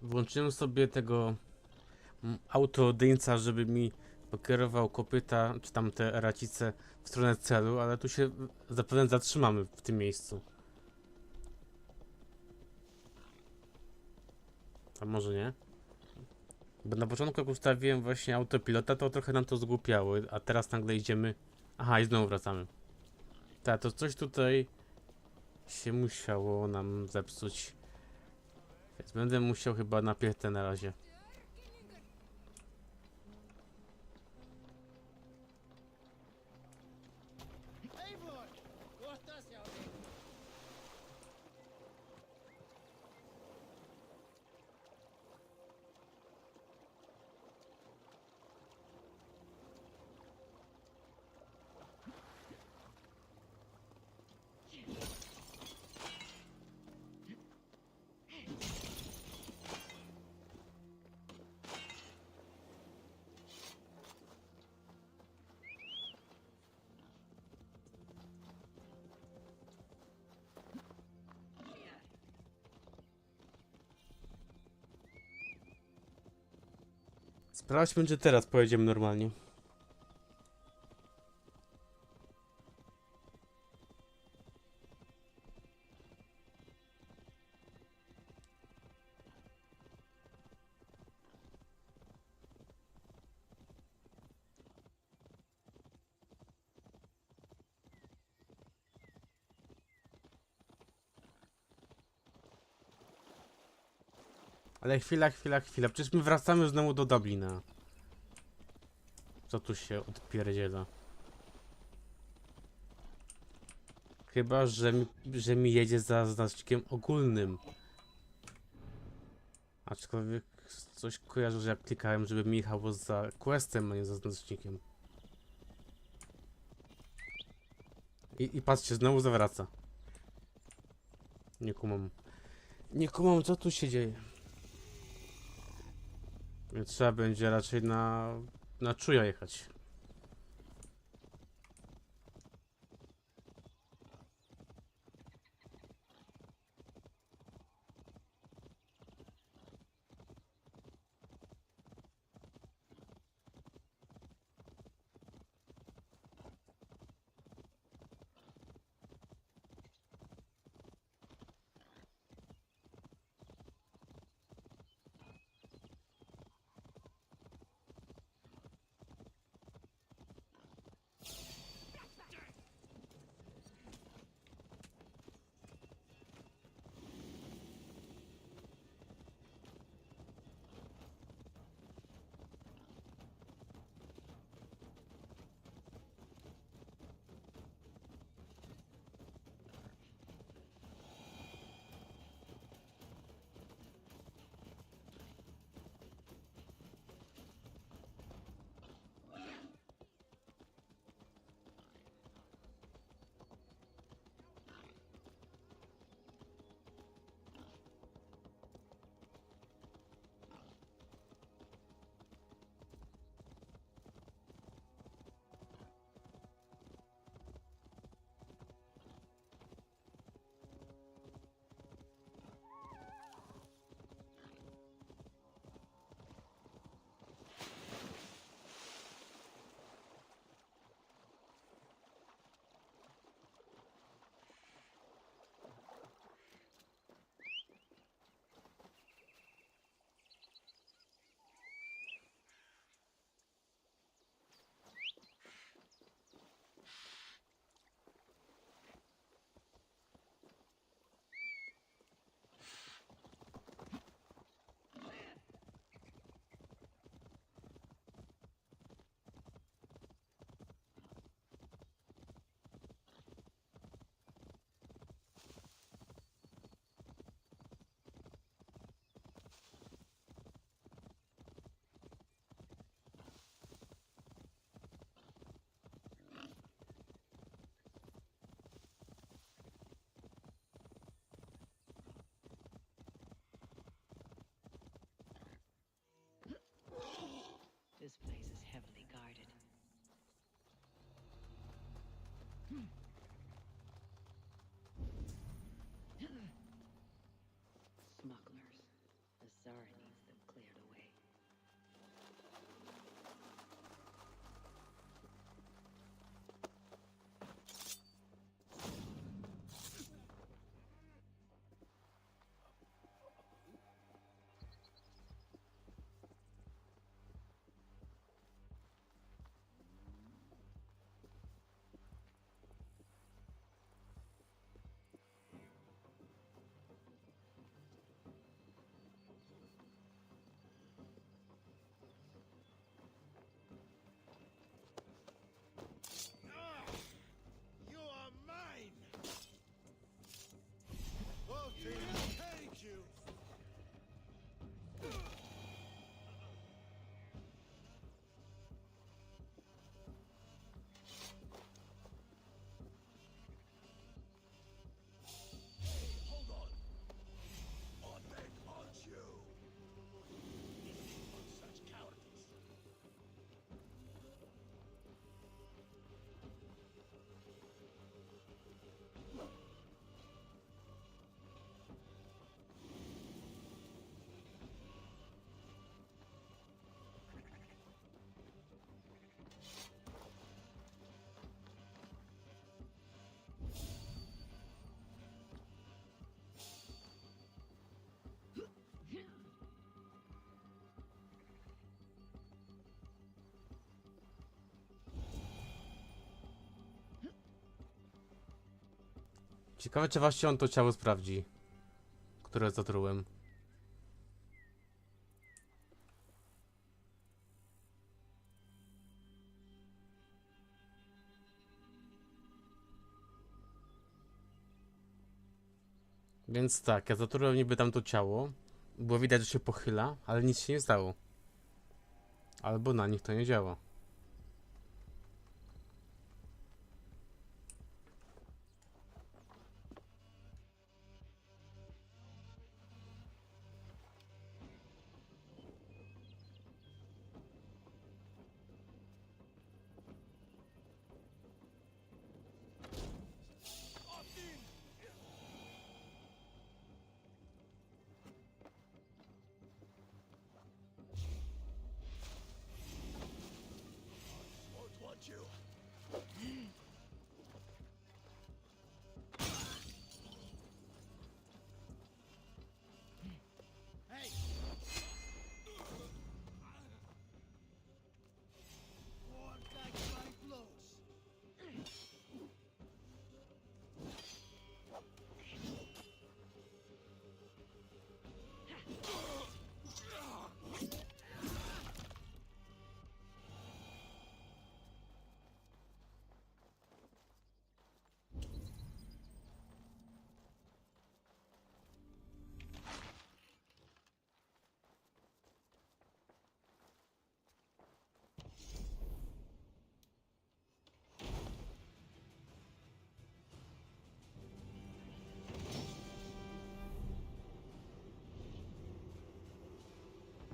Włączyłem sobie tego autodyńca, żeby mi pokierował kopyta, czy tam te racice w stronę celu, ale tu się zapewne zatrzymamy w tym miejscu. A może nie? Bo na początku jak ustawiłem właśnie autopilota, to trochę nam to zgłupiało, a teraz nagle idziemy... Aha, i znowu wracamy. Tak, to coś tutaj się musiało nam zepsuć. Więc będę musiał chyba napiąć na razie. Sprawdźmy, czy teraz pojedziemy normalnie. Ale chwila. Przecież my wracamy znowu do Dublina. Co tu się odpierdziela? Chyba, że mi jedzie za znaczkiem ogólnym. Aczkolwiek coś kojarzę, że jak klikałem, żeby mi jechało za questem, a nie za znacznikiem. I patrzcie, znowu zawraca. Nie kumam. Nie kumam, co tu się dzieje. Więc trzeba będzie raczej na czuja jechać. This place is heavily guarded. Smugglers. The Tsar needs them cleared away. You are mine! Vultures, take you! Hold on! I beg on you! Such cowardice! Ciekawe, czy właśnie on to ciało sprawdzi, które zatrułem. Więc tak, ja zatrułem niby tam to ciało. Było widać, że się pochyla, ale nic się nie stało. Albo na nich to nie działa. Won't want you. Hey! Won't like my blows.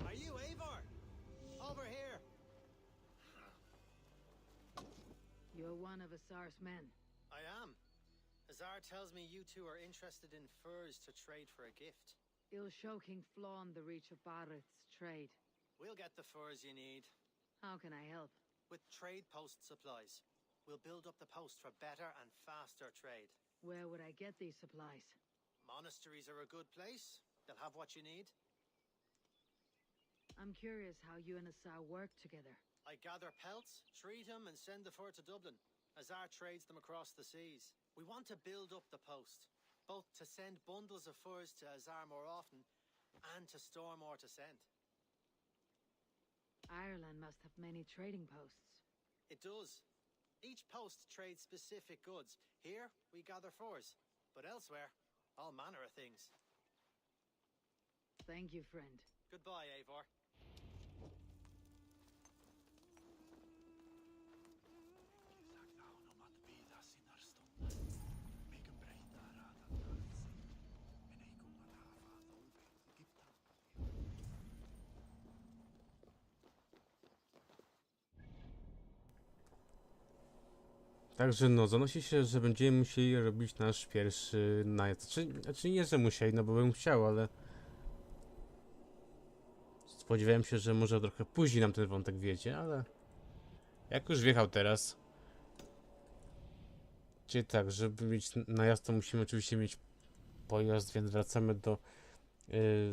Are you Eivor? Over here. You're one of Asar's men. I am. Azar tells me you two are interested in furs to trade for a gift. Ill show King Flawn the reach of Barrett's trade. We'll get the furs you need. How can I help? With trade post supplies. We'll build up the post for better and faster trade. Where would I get these supplies? Monasteries are a good place. They'll have what you need. I'm curious how you and Asar work together. I gather pelts, treat them, and send the fur to Dublin. Azar trades them across the seas. We want to build up the post, both to send bundles of furs to Azar more often, and to store more to send. Ireland must have many trading posts. It does. Each post trades specific goods. Here, we gather furs, but elsewhere, all manner of things. Thank you, friend. Goodbye, Eivor. Także no, zanosi się, że będziemy musieli robić nasz pierwszy najazd. Znaczy nie, że musieli, no bo bym chciał, ale spodziewałem się, że może trochę później nam ten wątek wiedzie, ale jak już wjechał teraz, czyli tak, żeby mieć najazd, to musimy oczywiście mieć pojazd, więc wracamy do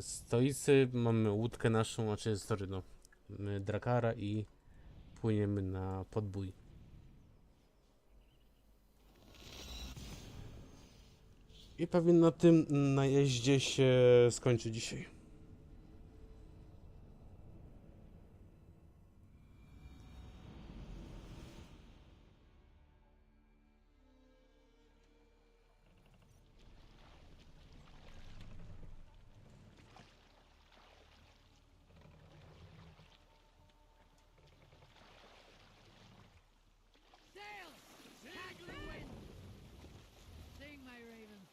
stolicy, mamy łódkę naszą, znaczy, sorry, no, drakara i płyniemy na podbój. I pewnie na tym najeździe się skończy dzisiaj. Sail! Catch the wind! Sing, my raven.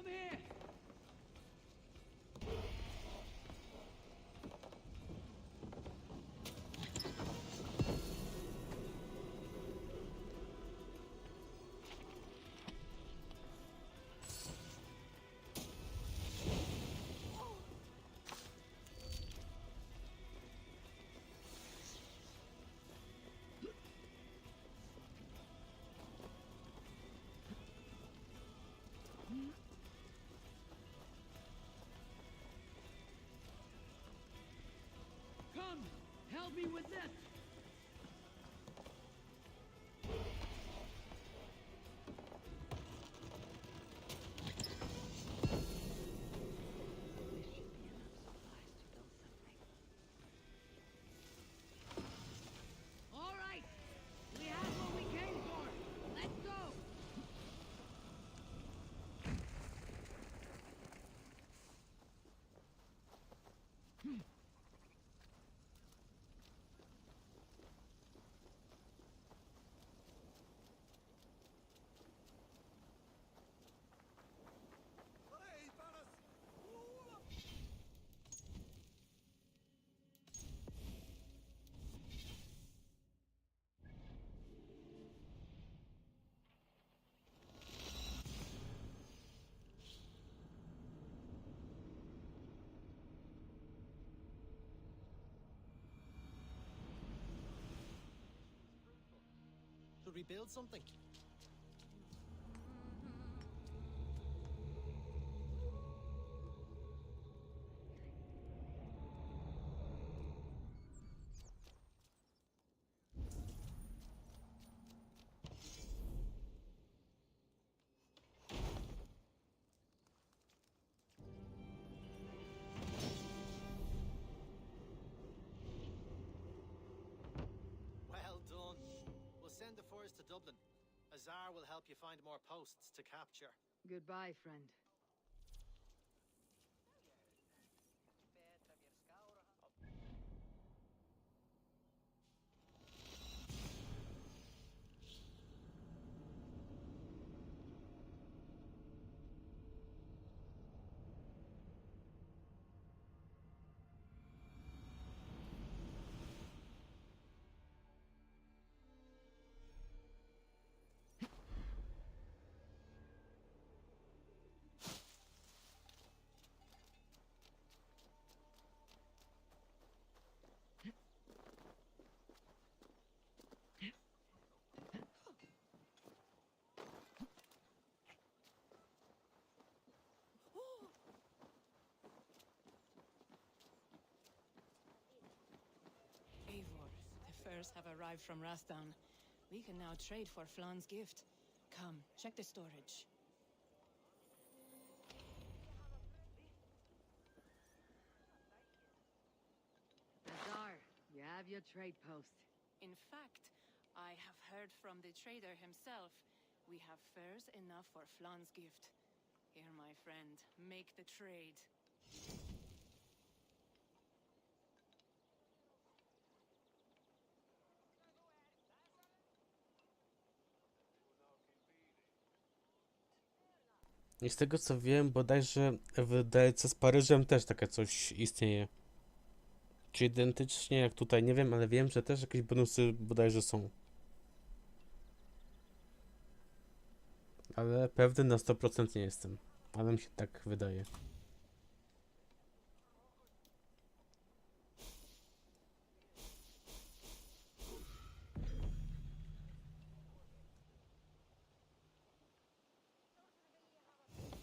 Come here! Come, help me with this! All right, we have what we came for. Let's go. Should we build something? Well done. We'll send the force to Dublin. Azar will help you find more posts to capture. Goodbye, friend. Eivor, the furs have arrived from Rastan. We can now trade for Flan's gift. Come, check the storage. Azar, you have your trade post. In fact, I have heard from the trader himself. We have furs enough for Flan's gift. Here, my friend, make the trade. I z tego co wiem, bodajże w DLC z Paryżem też takie coś istnieje. Czy identycznie jak tutaj, nie wiem, ale wiem, że też jakieś bonusy bodajże są. Ale pewny na 100% nie jestem. Ale mi się tak wydaje.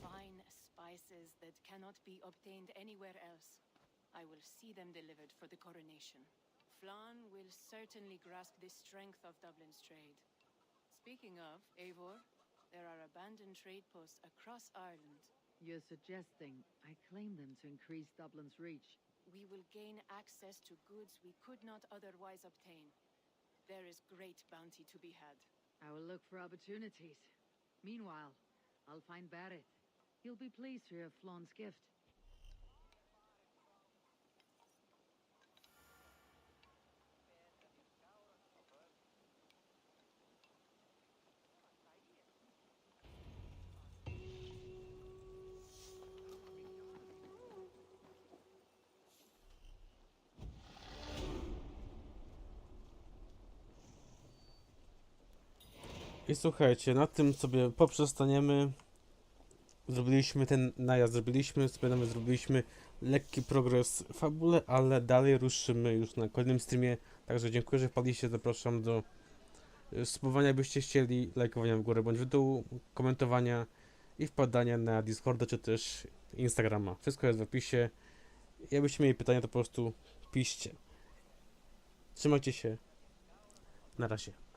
Fine spices that cannot be obtained anywhere else. I will see them delivered for the coronation. Flan will certainly grasp the strength of Dublin's trade. Speaking of, Eivor, there are abandoned trade posts across Ireland. You're suggesting I claim them to increase Dublin's reach. We will gain access to goods we could not otherwise obtain. There is great bounty to be had. I will look for opportunities. Meanwhile, I'll find Barrett. He'll be pleased to hear Flawn's gift. I słuchajcie, na tym sobie poprzestaniemy. Zrobiliśmy ten najazd, zrobiliśmy lekki progres w fabule, ale dalej ruszymy już na kolejnym streamie. Także dziękuję, że wpadliście, zapraszam do subowania, jakbyście chcieli, lajkowania w górę bądź w dół, komentowania i wpadania na Discorda czy też Instagrama. Wszystko jest w opisie. Jakbyście mieli pytania, to po prostu piszcie. Trzymajcie się. Na razie.